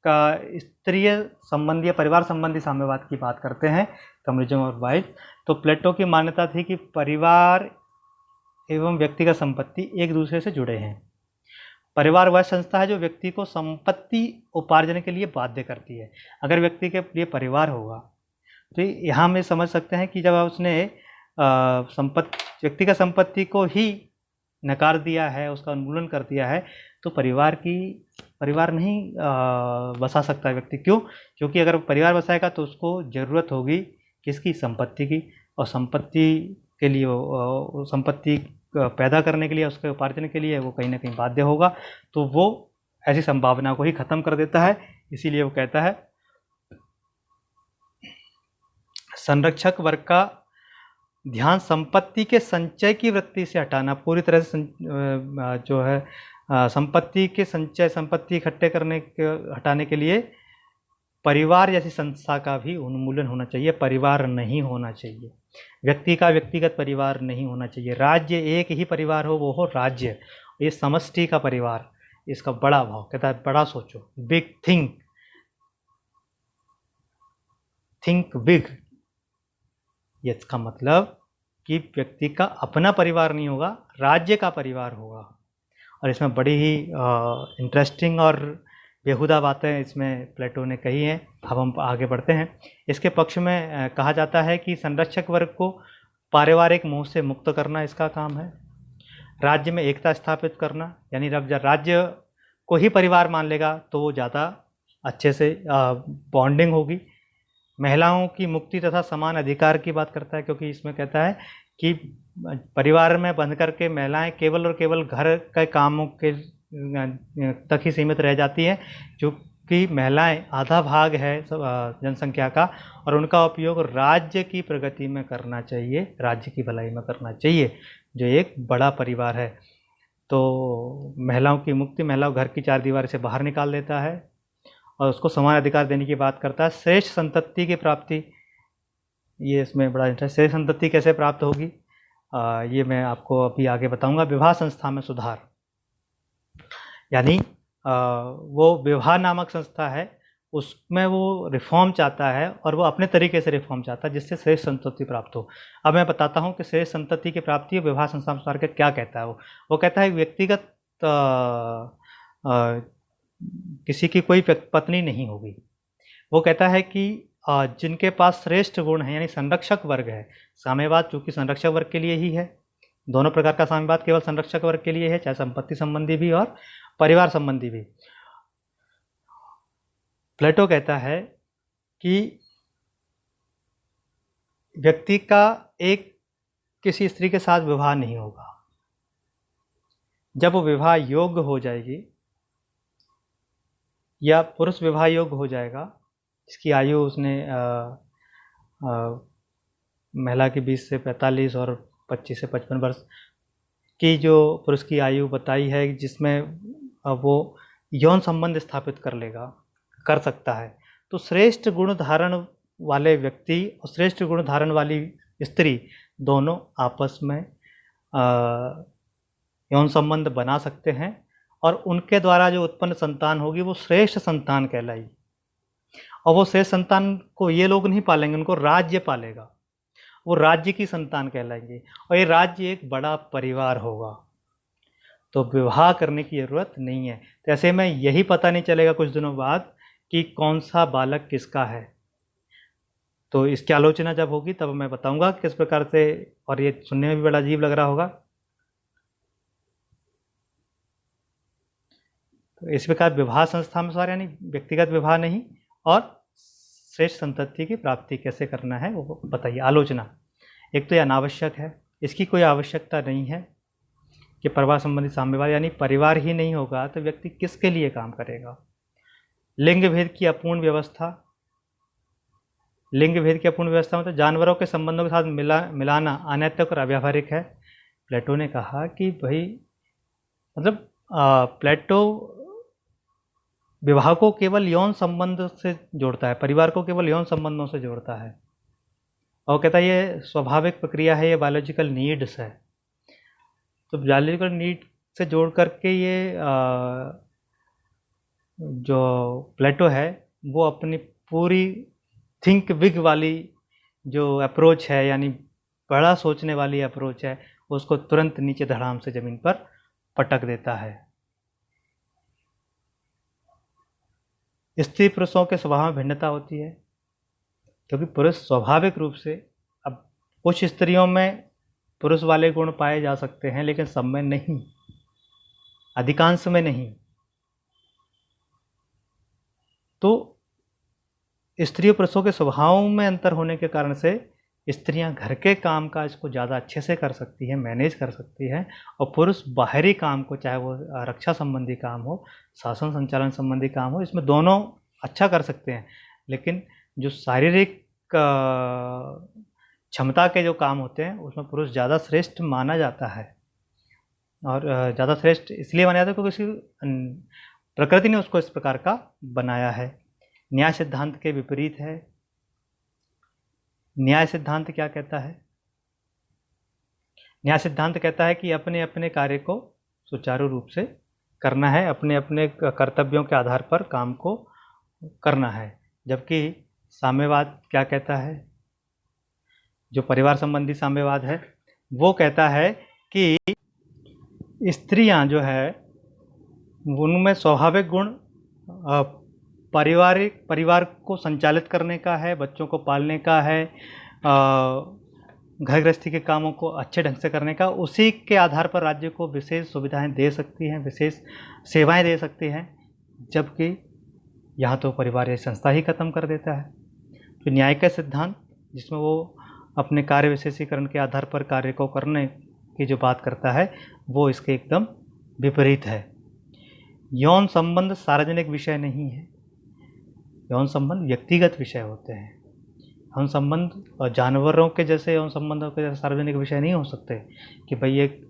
का स्त्रीय संबंधी या परिवार संबंधी साम्यवाद की बात करते हैं, कम्युनिज्म और वाइफ। तो प्लेटो की मान्यता थी कि परिवार एवं व्यक्तिगत संपत्ति एक दूसरे से जुड़े हैं। परिवार वह संस्था है जो व्यक्ति को संपत्ति उपार्जन के लिए बाध्य करती है। अगर व्यक्ति के लिए परिवार होगा तो यहाँ हम ये समझ सकते हैं कि जब उसने व्यक्तिगत संपत्ति को ही नकार दिया है, उसका उन्मूलन कर दिया है, तो परिवार नहीं बसा सकता व्यक्ति। क्यों? क्योंकि अगर परिवार बसाएगा तो उसको ज़रूरत होगी किसकी? संपत्ति की। और संपत्ति के लिए संपत्ति पैदा करने के लिए, उसके उपार्जन के लिए वो कहीं ना कहीं बाध्य होगा। तो वो ऐसी संभावना को ही ख़त्म कर देता है। इसीलिए वो कहता है संरक्षक वर्ग का ध्यान संपत्ति के संचय की वृत्ति से हटाना, पूरी तरह से जो है संपत्ति के संचय, संपत्ति इकट्ठे करने के हटाने के लिए परिवार जैसी संस्था का भी उन्मूलन होना चाहिए। परिवार नहीं होना चाहिए, व्यक्ति का व्यक्तिगत परिवार नहीं होना चाहिए। राज्य एक ही परिवार हो, वो हो राज्य। ये समष्टि का परिवार, इसका बड़ा भाव कहता है बड़ा सोचो, बिग थिंक बिग। ये इसका मतलब कि व्यक्ति का अपना परिवार नहीं होगा, राज्य का परिवार होगा। और इसमें बड़ी ही इंटरेस्टिंग और बेहुदा बातें इसमें प्लेटो ने कही हैं। अब हम आगे बढ़ते हैं। इसके पक्ष में कहा जाता है कि संरक्षक वर्ग को पारिवारिक मोह से मुक्त करना इसका काम है। राज्य में एकता स्थापित करना, यानी जब राज्य को ही परिवार मान लेगा तो वो ज़्यादा अच्छे से बॉन्डिंग होगी। महिलाओं की मुक्ति तथा समान अधिकार की बात करता है, क्योंकि इसमें कहता है कि परिवार में बंध करके महिलाएं केवल और केवल घर के कामों के तक ही सीमित रह जाती हैं, क्योंकि महिलाएं आधा भाग है जनसंख्या का, और उनका उपयोग राज्य की प्रगति में करना चाहिए, राज्य की भलाई में करना चाहिए, जो एक बड़ा परिवार है। तो महिलाओं की मुक्ति, महिलाओं घर की चार दीवार से बाहर निकाल देता है और उसको समान अधिकार देने की बात करता है। श्रेष्ठ संतति की प्राप्ति, ये इसमें बड़ा इंटरेस्ट। श्रेष्ठ संतति कैसे प्राप्त होगी ये मैं आपको अभी आगे बताऊंगा। विवाह संस्था में सुधार, यानी वो विवाह नामक संस्था है, उसमें वो रिफॉर्म चाहता है और वो अपने तरीके से रिफॉर्म चाहता है जिससे श्रेष्ठ संतति प्राप्त हो। अब मैं बताता हूँ कि श्रेष्ठ संतति की प्राप्ति और विवाह संस्था में सुधार के क्या कहता है। वो कहता है व्यक्तिगत किसी की कोई पत्नी नहीं होगी। वो कहता है कि जिनके पास श्रेष्ठ गुण है यानी संरक्षक वर्ग है, साम्यवाद चूंकि संरक्षक वर्ग के लिए ही है, दोनों प्रकार का साम्यवाद केवल संरक्षक वर्ग के लिए है, चाहे संपत्ति संबंधी भी और परिवार संबंधी भी। प्लेटो कहता है कि व्यक्ति का एक किसी स्त्री के साथ विवाह नहीं होगा, जब वो विवाह योग्य हो जाएगी या पुरुष विवाह योग्य हो जाएगा, इसकी आयु उसने महिला की 20 से 45 और 25 से 55 वर्ष की जो पुरुष की आयु बताई है, जिसमें वो यौन संबंध स्थापित कर सकता है, तो श्रेष्ठ गुण धारण वाले व्यक्ति और श्रेष्ठ गुण धारण वाली स्त्री दोनों आपस में यौन संबंध बना सकते हैं और उनके द्वारा जो उत्पन्न संतान होगी वो श्रेष्ठ संतान कहलाएगी। और वो श्रेष्ठ संतान को ये लोग नहीं पालेंगे, उनको राज्य पालेगा, वो राज्य की संतान कहलाएंगे और ये राज्य एक बड़ा परिवार होगा। तो विवाह करने की ज़रूरत नहीं है। तो ऐसे में यही पता नहीं चलेगा कुछ दिनों बाद कि कौन सा बालक किसका है। तो इसकी आलोचना जब होगी तब मैं बताऊंगा किस प्रकार से, और ये सुनने में भी बड़ा अजीब लग रहा होगा। तो इस प्रकार विवाह संस्था में यानी व्यक्तिगत विवाह नहीं, और श्रेष्ठ संतति की प्राप्ति कैसे करना है वो बताइए। आलोचना, एक तो ये अनावश्यक है, इसकी कोई आवश्यकता नहीं है कि परिवार संबंधी साम्यवाद यानी परिवार ही नहीं होगा तो व्यक्ति किसके लिए काम करेगा। लिंग भेद की अपूर्ण व्यवस्था, लिंग भेद की अपूर्ण व्यवस्था मतलब जानवरों के संबंधों के साथ मिलाना अनैतिक और अव्यावहारिक है। प्लेटो ने कहा कि भाई मतलब प्लेटो विवाह को केवल यौन संबंध से जोड़ता है, परिवार को केवल यौन संबंधों से जोड़ता है, और कहता है ये स्वाभाविक प्रक्रिया है, ये बायोलॉजिकल नीड्स है। तो बायोलॉजिकल नीड से जोड़ करके ये जो प्लेटो है वो अपनी पूरी थिंक बिग वाली जो अप्रोच है यानी बड़ा सोचने वाली अप्रोच है उसको तुरंत नीचे धड़ाम से ज़मीन पर पटक देता है। स्त्री पुरुषों के स्वभाव में भिन्नता होती है, क्योंकि पुरुष स्वाभाविक रूप से, अब कुछ स्त्रियों में पुरुष वाले गुण पाए जा सकते हैं लेकिन सब में नहीं, अधिकांश में नहीं। तो स्त्री पुरुषों के स्वभाव में अंतर होने के कारण से स्त्रियां घर के काम काज को ज़्यादा अच्छे से कर सकती हैं, मैनेज कर सकती हैं, और पुरुष बाहरी काम को, चाहे वो रक्षा संबंधी काम हो, शासन संचालन संबंधी काम हो, इसमें दोनों अच्छा कर सकते हैं। लेकिन जो शारीरिक क्षमता के जो काम होते हैं उसमें पुरुष ज़्यादा श्रेष्ठ माना जाता है। और ज़्यादा श्रेष्ठ इसलिए माना जाता है क्योंकि उसकी प्रकृति ने उसको इस प्रकार का बनाया है। न्याय सिद्धांत के विपरीत है। न्याय सिद्धांत क्या कहता है? न्याय सिद्धांत कहता है कि अपने अपने कार्य को सुचारू रूप से करना है, अपने अपने कर्तव्यों के आधार पर काम को करना है। जबकि साम्यवाद क्या कहता है? जो परिवार संबंधी साम्यवाद है वो कहता है कि स्त्रियां जो है उनमें स्वाभाविक गुण परिवार को संचालित करने का है, बच्चों को पालने का है, घर गृहस्थी के कामों को अच्छे ढंग से करने का, उसी के आधार पर राज्य को विशेष सुविधाएं दे सकती हैं, विशेष सेवाएं दे सकती हैं। जबकि यहाँ तो परिवार ये संस्था ही खत्म कर देता है। तो न्याय का सिद्धांत जिसमें वो अपने कार्य विशेषीकरण के आधार पर कार्य को करने की जो बात करता है वो इसके एकदम विपरीत है। यौन संबंध सार्वजनिक विषय नहीं है, यौन संबंध व्यक्तिगत विषय होते हैं। यौन संबंध जानवरों के जैसे यौन संबंधों के जैसे सार्वजनिक विषय नहीं हो सकते कि भाई एक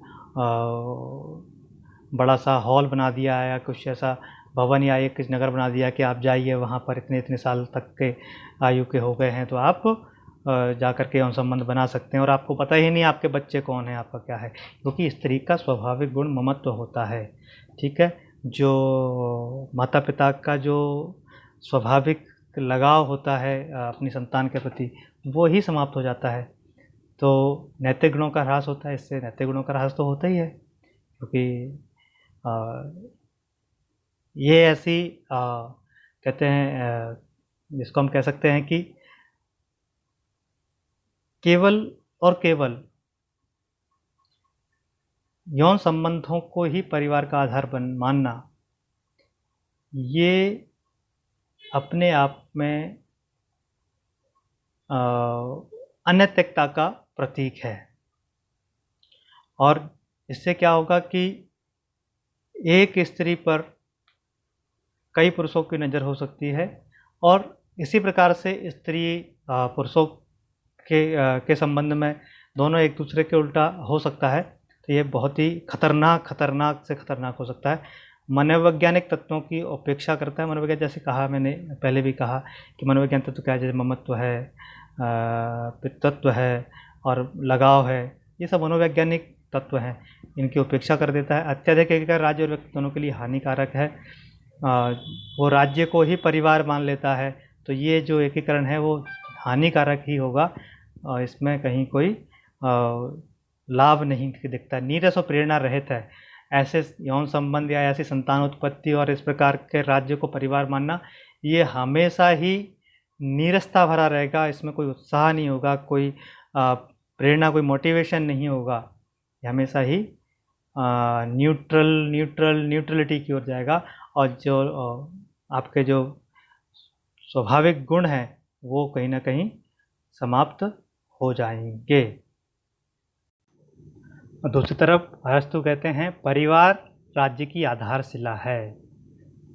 बड़ा ा हॉल बना दिया या कुछ ऐसा भवन या एक नगर बना दिया कि आप जाइए वहाँ पर इतने इतने साल तक के आयु के हो गए हैं तो आप जा कर के यौन संबंध बना सकते हैं, और आपको पता ही नहीं आपके बच्चे कौन है, आपका क्या है, क्योंकि स्त्री का स्वाभाविक गुण ममत्व होता है। ठीक है, जो माता पिता का जो स्वाभाविक लगाव होता है अपनी संतान के प्रति वो ही समाप्त हो जाता है। तो नैतिक गुणों का ह्रास होता है, इससे नैतिक गुणों का ह्रास तो होता ही है, क्योंकि ये ऐसी कहते हैं जिसको हम कह सकते हैं कि केवल और केवल यौन संबंधों को ही परिवार का आधार मानना, ये अपने आप में अनैतिकता का प्रतीक है। और इससे क्या होगा कि एक स्त्री पर कई पुरुषों की नज़र हो सकती है, और इसी प्रकार से स्त्री पुरुषों के संबंध में दोनों एक दूसरे के उल्टा हो सकता है। तो ये बहुत ही खतरनाक से खतरनाक हो सकता है। मनोवैज्ञानिक तत्वों की उपेक्षा करता है। मनोवैज्ञानिक, जैसे कहा मैंने पहले भी कहा कि मनोवैज्ञानिक तत्व क्या है, जैसे ममत्व है, पितृत्व है और लगाव है, ये सब मनोवैज्ञानिक तत्व हैं, इनकी उपेक्षा कर देता है। अत्यधिक एकीकरण राज्य और व्यक्ति दोनों के लिए हानिकारक है। वो राज्य को ही परिवार मान लेता है, तो ये जो एकीकरण है वो हानिकारक ही होगा, और इसमें कहीं कोई लाभ नहीं दिखता। नीरस और प्रेरणा रहित है। ऐसे यौन संबंध या ऐसी संतान उत्पत्ति और इस प्रकार के राज्य को परिवार मानना, ये हमेशा ही नीरसता भरा रहेगा। इसमें कोई उत्साह नहीं होगा, कोई प्रेरणा, कोई मोटिवेशन नहीं होगा। ये हमेशा ही न्यूट्रलिटी की ओर जाएगा, और जो आपके जो स्वाभाविक गुण हैं वो कहीं ना कहीं समाप्त हो जाएंगे। दूसरी तरफ अरस्तु कहते हैं परिवार राज्य की आधारशिला है।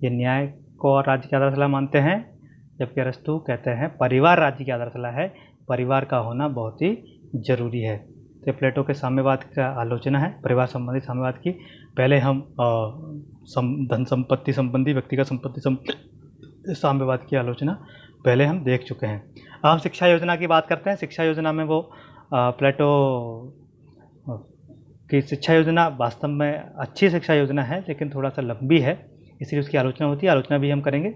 ये न्याय को और राज्य की आधारशिला मानते हैं, जबकि अरस्तु कहते हैं परिवार राज्य की आधारशिला है, परिवार का होना बहुत ही जरूरी है। तो प्लेटो के साम्यवाद का आलोचना है, परिवार संबंधी साम्यवाद की। पहले हम धन संपत्ति संबंधी, व्यक्तिगत संपत्ति साम्यवाद की आलोचना पहले हम देख चुके हैं। अब हम शिक्षा योजना की बात करते हैं। शिक्षा योजना में वो प्लेटो की शिक्षा योजना वास्तव में अच्छी शिक्षा योजना है, लेकिन थोड़ा सा लंबी है, इसलिए उसकी आलोचना होती है। आलोचना भी हम करेंगे।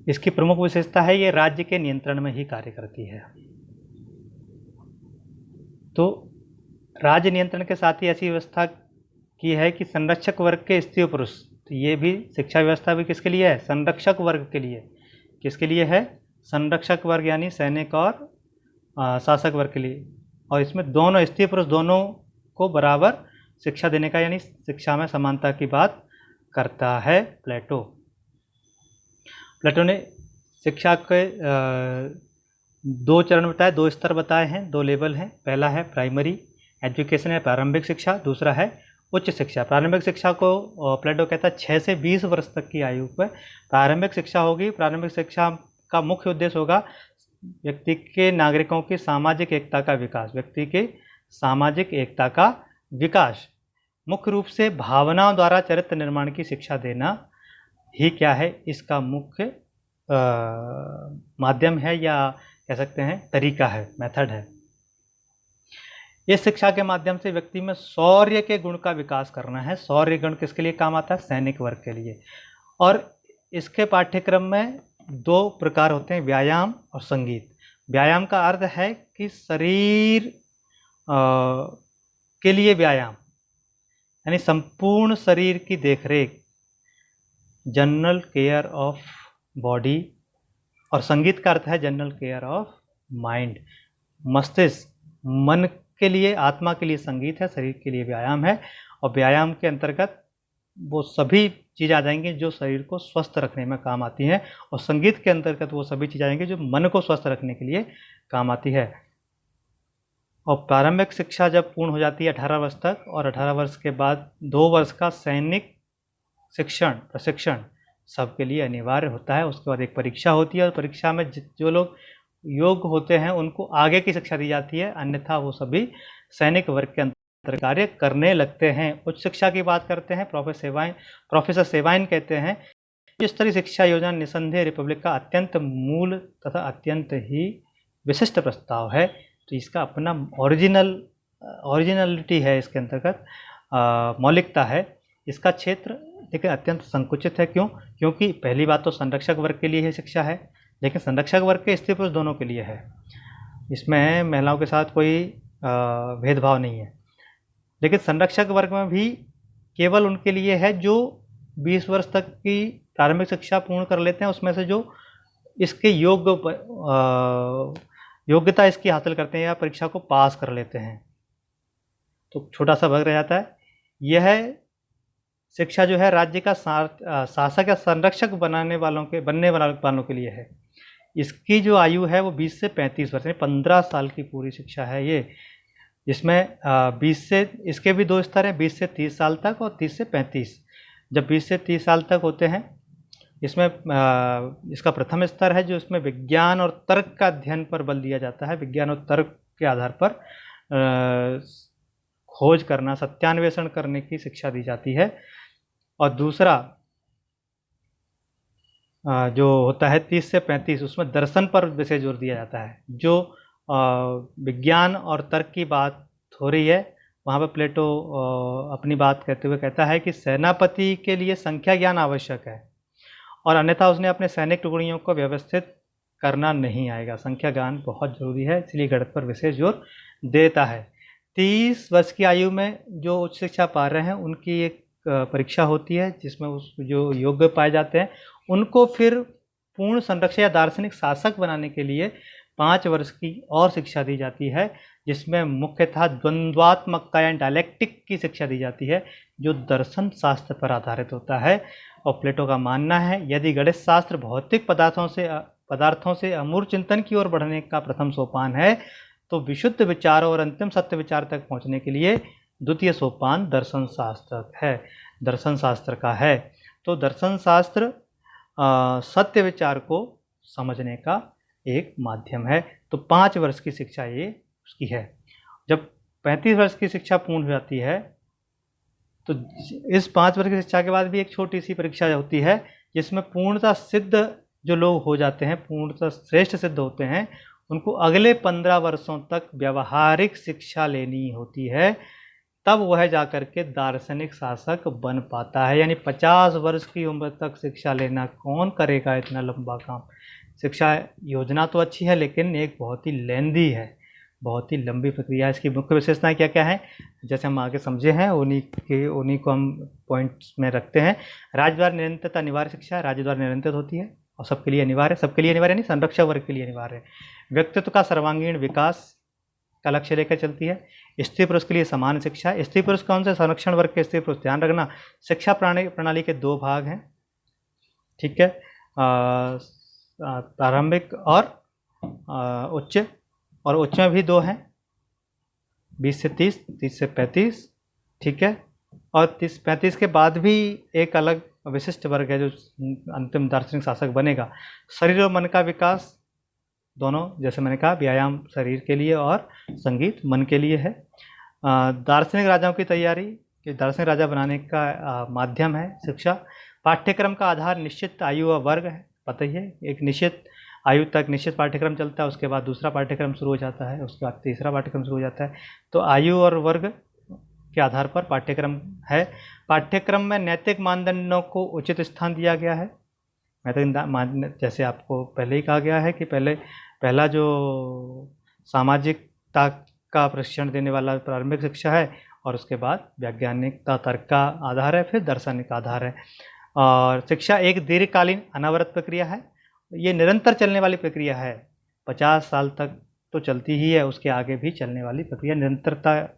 इसकी प्रमुख विशेषता है ये राज्य के नियंत्रण में ही कार्य करती है। तो राज्य नियंत्रण के साथ ही ऐसी व्यवस्था की है कि संरक्षक वर्ग के स्त्री और पुरुष, तो ये भी शिक्षा व्यवस्था भी किसके लिए है? संरक्षक वर्ग के लिए। किसके लिए है? संरक्षक वर्ग यानी सैनिक और शासक वर्ग के लिए। और इसमें दोनों स्त्री पुरुष दोनों को बराबर शिक्षा देने का, यानी शिक्षा में समानता की बात करता है प्लेटो। प्लेटो ने शिक्षा के दो चरण बताए, दो स्तर बताए हैं, दो लेवल हैं। पहला है प्राइमरी एजुकेशन है, प्रारंभिक शिक्षा। दूसरा है उच्च शिक्षा। प्रारंभिक शिक्षा को प्लेटो कहता है 6 से 20 वर्ष तक की आयु पर प्रारंभिक शिक्षा होगी। प्रारंभिक शिक्षा का मुख्य उद्देश्य होगा व्यक्ति के, नागरिकों की सामाजिक एकता का विकास। व्यक्ति के सामाजिक एकता का विकास, मुख्य रूप से भावनाओं द्वारा चरित्र निर्माण की शिक्षा देना ही क्या है, इसका मुख्य माध्यम है, या कह सकते हैं तरीका है, मेथड है। इस शिक्षा के माध्यम से व्यक्ति में शौर्य के गुण का विकास करना है। शौर्य गुण किसके लिए काम आता है? सैनिक वर्ग के लिए। और इसके पाठ्यक्रम में दो प्रकार होते हैं, व्यायाम और संगीत। व्यायाम का अर्थ है कि शरीर के लिए व्यायाम, यानी संपूर्ण शरीर की देखरेख, जनरल केयर ऑफ बॉडी। और संगीत का अर्थ है जनरल केयर ऑफ माइंड, मस्तिष्क, मन के लिए, आत्मा के लिए संगीत है, शरीर के लिए व्यायाम है। और व्यायाम के अंतर्गत वो सभी चीज़ आ जाएंगी जो शरीर को स्वस्थ रखने में काम आती हैं, और संगीत के अंतर्गत वो सभी चीज़ आएंगी जो मन को स्वस्थ रखने के लिए काम आती है। और प्रारंभिक शिक्षा जब पूर्ण हो जाती है 18 वर्ष तक, और 18 वर्ष के बाद 2 वर्ष का सैनिक प्रशिक्षण सबके लिए अनिवार्य होता है। उसके बाद एक परीक्षा होती है, और परीक्षा में जो लोग योग्य होते हैं उनको आगे की शिक्षा दी जाती है, अन्यथा वो सभी सैनिक वर्ग के अंतर कार्य करने लगते हैं। उच्च शिक्षा की बात करते हैं, प्रोफेसर सेवाइन कहते हैं इस तरह शिक्षा योजना निसंदेह रिपब्लिक का अत्यंत मूल तथा अत्यंत ही विशिष्ट प्रस्ताव है। तो इसका अपना ओरिजिनलिटी है, इसके अंतर्गत मौलिकता है। इसका क्षेत्र लेकिन अत्यंत संकुचित है। क्यों? क्योंकि पहली बात तो संरक्षक वर्ग के लिए ही शिक्षा है, लेकिन संरक्षक वर्ग के स्त्री पुरुष दोनों के लिए है। इसमें महिलाओं के साथ कोई भेदभाव नहीं है। लेकिन संरक्षक वर्ग में भी केवल उनके लिए है जो 20 वर्ष तक की प्रारंभिक शिक्षा पूर्ण कर लेते हैं। उसमें से जो इसके योग्यता इसकी हासिल करते हैं या परीक्षा को पास कर लेते हैं। तो छोटा सा वर्ग रह जाता है। यह शिक्षा जो है राज्य का शासक या संरक्षक बनने वालों के लिए है। इसकी जो आयु है वो 20 से 35 वर्ष, 15 साल की पूरी शिक्षा है ये, जिसमें 20 से, इसके भी दो स्तर हैं, 20 से 30 साल तक और 30 से 35। जब 20 से 30 साल तक होते हैं, इसमें इसका प्रथम स्तर है जो इसमें विज्ञान और तर्क का अध्ययन पर बल दिया जाता है। विज्ञान और तर्क के आधार पर खोज करना, सत्यान्वेषण करने की शिक्षा दी जाती है। और दूसरा जो होता है 30 से 35, उसमें दर्शन पर विशेष जोर दिया जाता है। जो विज्ञान और तर्क की बात हो रही है, वहाँ पर प्लेटो अपनी बात कहते हुए कहता है कि सेनापति के लिए संख्या ज्ञान आवश्यक है और अन्यथा उसने अपने सैनिक टुकड़ियों को व्यवस्थित करना नहीं आएगा। संख्या ज्ञान बहुत जरूरी है, इसलिए गणित पर विशेष जोर देता है। 30 वर्ष की आयु में जो उच्च शिक्षा पा रहे हैं उनकी एक परीक्षा होती है, जिसमें उस जो योग्य पाए जाते हैं उनको फिर पूर्ण संरक्षक या दार्शनिक शासक बनाने के लिए 5 वर्ष की और शिक्षा दी जाती है, जिसमें मुख्यतः द्वंद्वात्मकता या डायलेक्टिक की शिक्षा दी जाती है, जो दर्शन शास्त्र पर आधारित होता है। और प्लेटो का मानना है यदि गणित शास्त्र भौतिक पदार्थों से अमूर्त चिंतन की ओर बढ़ने का प्रथम सोपान है, तो विशुद्ध विचारों और अंतिम सत्य विचार तक पहुंचने के लिए द्वितीय सोपान दर्शन शास्त्र का है। तो दर्शन शास्त्र सत्य विचार को समझने का एक माध्यम है। तो 5 वर्ष की शिक्षा ये उसकी है। जब 35 वर्ष की शिक्षा पूर्ण हो जाती है, तो इस 5 वर्ष की शिक्षा के बाद भी एक छोटी सी परीक्षा होती है, जिसमें पूर्णतः सिद्ध जो लोग हो जाते हैं, पूर्णतः श्रेष्ठ सिद्ध होते हैं, उनको अगले 15 वर्षों तक व्यावहारिक शिक्षा लेनी होती है, तब वह जाकर के दार्शनिक शासक बन पाता है। यानी 50 वर्ष की उम्र तक शिक्षा लेना कौन करेगा इतना लंबा काम। शिक्षा योजना तो अच्छी है, लेकिन एक बहुत ही लेंदी है, बहुत ही लंबी प्रक्रिया। इसकी मुख्य विशेषताएं क्या क्या हैं, जैसे हम आगे समझे हैं, उन्हीं को हम पॉइंट्स में रखते हैं। राज्य द्वारा निरंतरता अनिवार्य शिक्षा, राज्य द्वारा निरंतर होती है और सबके लिए अनिवार्य, सबके लिए अनिवार्य नहीं, संरक्षक वर्ग के लिए अनिवार्य है। व्यक्तित्व का सर्वांगीण विकास का लक्ष्य लेकर चलती है। स्त्री पुरुष के लिए समान शिक्षा। स्त्री पुरुष कौन से, संरक्षण वर्ग के स्त्री पुरुष, ध्यान रखना। शिक्षा प्रणाली के 2 भाग हैं, ठीक है, प्रारंभिक और उच्च, और उच्च में भी 2 हैं, 20 से 30, 30 से 35, ठीक है। और 30-35 के बाद भी एक अलग विशिष्ट वर्ग है जो अंतिम दार्शनिक शासक बनेगा। शरीर और मन का विकास दोनों, जैसे मैंने कहा, व्यायाम शरीर के लिए और संगीत मन के लिए है। दार्शनिक राजाओं की तैयारी, कि दार्शनिक राजा बनाने का माध्यम है शिक्षा। पाठ्यक्रम का आधार निश्चित आयु और वर्ग है, पता ही है, एक निश्चित आयु तक निश्चित पाठ्यक्रम चलता है, उसके बाद दूसरा पाठ्यक्रम शुरू हो जाता है, उसके बाद तीसरा पाठ्यक्रम शुरू हो जाता है। तो आयु और वर्ग के आधार पर पाठ्यक्रम है। पाठ्यक्रम में नैतिक मानदंडों को उचित स्थान दिया गया है। जैसे आपको पहले ही कहा गया है कि पहला जो सामाजिकता का प्रशिक्षण देने वाला प्रारंभिक शिक्षा है, और उसके बाद वैज्ञानिकता तर्क का आधार है, फिर दार्शनिक आधार है। और शिक्षा एक दीर्घकालीन अनवरत प्रक्रिया है, ये निरंतर चलने वाली प्रक्रिया है, 50 साल तक तो चलती ही है, उसके आगे भी चलने वाली प्रक्रिया, निरंतरता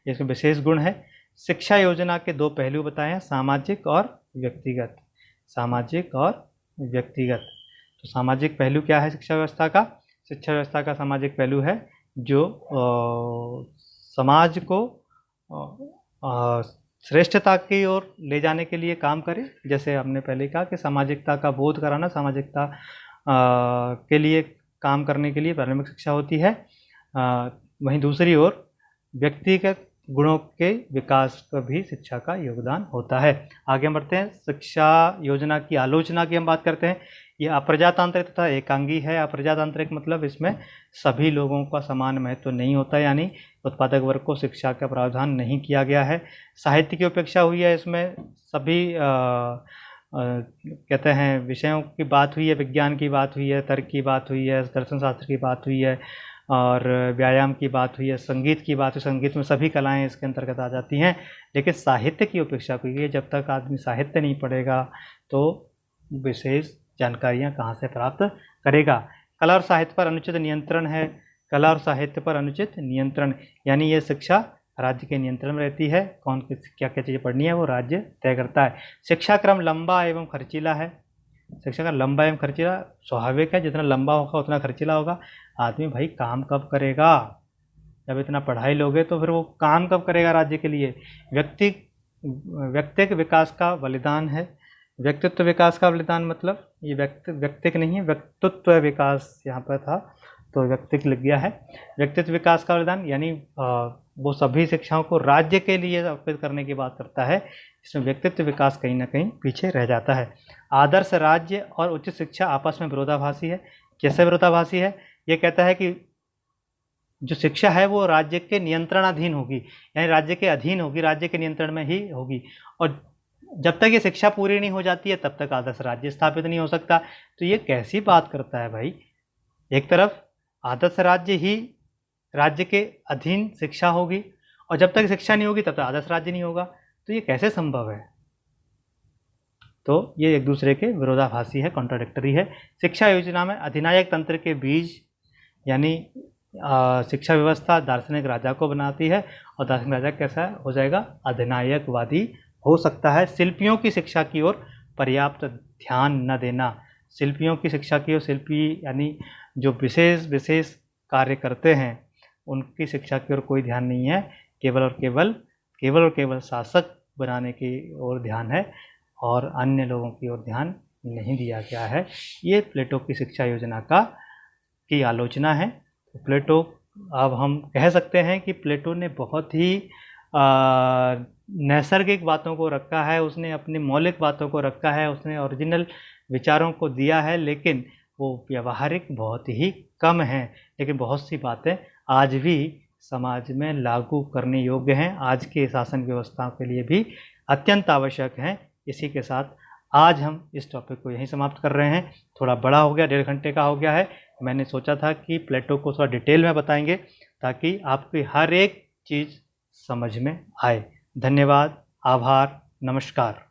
इसमें विशेष गुण है। शिक्षा योजना के 2 पहलू बताए हैं, सामाजिक और व्यक्तिगत। सामाजिक और व्यक्तिगत। तो सामाजिक पहलू क्या है शिक्षा व्यवस्था का? शिक्षा व्यवस्था का सामाजिक पहलू है जो समाज को श्रेष्ठता की ओर ले जाने के लिए काम करे। जैसे हमने पहले कहा कि सामाजिकता का बोध कराना, सामाजिकता के लिए काम करने के लिए प्रारंभिक शिक्षा होती है। वहीं दूसरी ओर व्यक्तिगत गुणों के विकास पर भी शिक्षा का योगदान होता है। आगे हम बढ़ते हैं। शिक्षा योजना की आलोचना की हम बात करते हैं। ये अप्रजातांत्रिक तथा एकांगी है। अप्रजातांत्रिक मतलब इसमें सभी लोगों का समान महत्व नहीं होता, यानी उत्पादक वर्ग को शिक्षा का प्रावधान नहीं किया गया है। साहित्य की उपेक्षा हुई है, इसमें सभी कहते हैं विषयों की बात हुई है, विज्ञान की बात हुई है, तर्क की बात हुई है, दर्शन शास्त्र की बात हुई है, और व्यायाम की बात हुई है, संगीत की बात हुई। संगीत में सभी कलाएं इसके अंतर्गत आ जाती हैं, लेकिन साहित्य की उपेक्षा हुई है। जब तक आदमी साहित्य नहीं पढ़ेगा तो विशेष जानकारियां कहाँ से प्राप्त करेगा। कला और साहित्य पर अनुचित नियंत्रण है, कला और साहित्य पर अनुचित नियंत्रण, यानी ये शिक्षा राज्य के नियंत्रण में रहती है। कौन क्या क्या चीज़ें पढ़नी है वो राज्य तय करता है। शिक्षा क्रम लंबा एवं खर्चीला है। शिक्षा का लंबा एवं खर्चीला स्वाभाविक है, जितना लंबा होगा उतना खर्चीला होगा। आदमी भाई काम कब करेगा? जब इतना पढ़ाई लोगे तो फिर वो काम कब करेगा राज्य के लिए? व्यक्तिक विकास का बलिदान है। व्यक्तित्व विकास का बलिदान मतलब ये व्यक्तिक नहीं है, व्यक्तित्व विकास यहाँ पर था तो व्यक्तिक लिख गया है। व्यक्तित्व विकास का बलिदान यानी वो सभी शिक्षाओं को राज्य के लिए अर्पित करने की बात करता है, इसमें व्यक्तित्व विकास कहीं ना कहीं पीछे रह जाता है। आदर्श राज्य और उच्च शिक्षा आपस में विरोधाभासी है। कैसे विरोधाभासी है? ये कहता है कि जो शिक्षा है वो राज्य के नियंत्रणाधीन होगी, यानी राज्य के अधीन होगी, राज्य के नियंत्रण में ही होगी, और जब तक ये शिक्षा पूरी नहीं हो जाती है तब तक आदर्श राज्य स्थापित नहीं हो सकता। तो ये कैसी बात करता है भाई? एक तरफ आदर्श राज्य ही राज्य के अधीन शिक्षा होगी और जब तक शिक्षा नहीं होगी तब तक आदर्श राज्य नहीं होगा, तो ये कैसे संभव है? तो ये एक दूसरे के विरोधाभासी है, कॉन्ट्राडिक्टरी है। शिक्षा योजना में अधिनायक तंत्र के बीज, यानी शिक्षा व्यवस्था दार्शनिक राजा को बनाती है और दार्शनिक राजा कैसा हो जाएगा? अधिनायकवादी हो सकता है। शिल्पियों की शिक्षा की ओर पर्याप्त ध्यान न देना। शिल्पियों की शिक्षा की ओर, शिल्पी यानी जो विशेष कार्य करते हैं उनकी शिक्षा की ओर कोई ध्यान नहीं है, केवल और केवल शासक बनाने की ओर ध्यान है और अन्य लोगों की ओर ध्यान नहीं दिया गया है। ये प्लेटो की शिक्षा योजना की आलोचना है। तो प्लेटो, अब हम कह सकते हैं कि प्लेटो ने बहुत ही नैसर्गिक बातों को रखा है, उसने अपनी मौलिक बातों को रखा है, उसने ओरिजिनल विचारों को दिया है, लेकिन वो व्यवहारिक बहुत ही कम हैं। लेकिन बहुत सी बातें आज भी समाज में लागू करने योग्य हैं, आज के शासन व्यवस्था के लिए भी अत्यंत आवश्यक हैं। इसी के साथ आज हम इस टॉपिक को यहीं समाप्त कर रहे हैं। थोड़ा बड़ा हो गया, 1.5 घंटे का हो गया है। मैंने सोचा था कि प्लेटो को थोड़ा डिटेल में बताएंगे ताकि आपकी हर एक चीज़ समझ में आए। धन्यवाद, आभार, नमस्कार।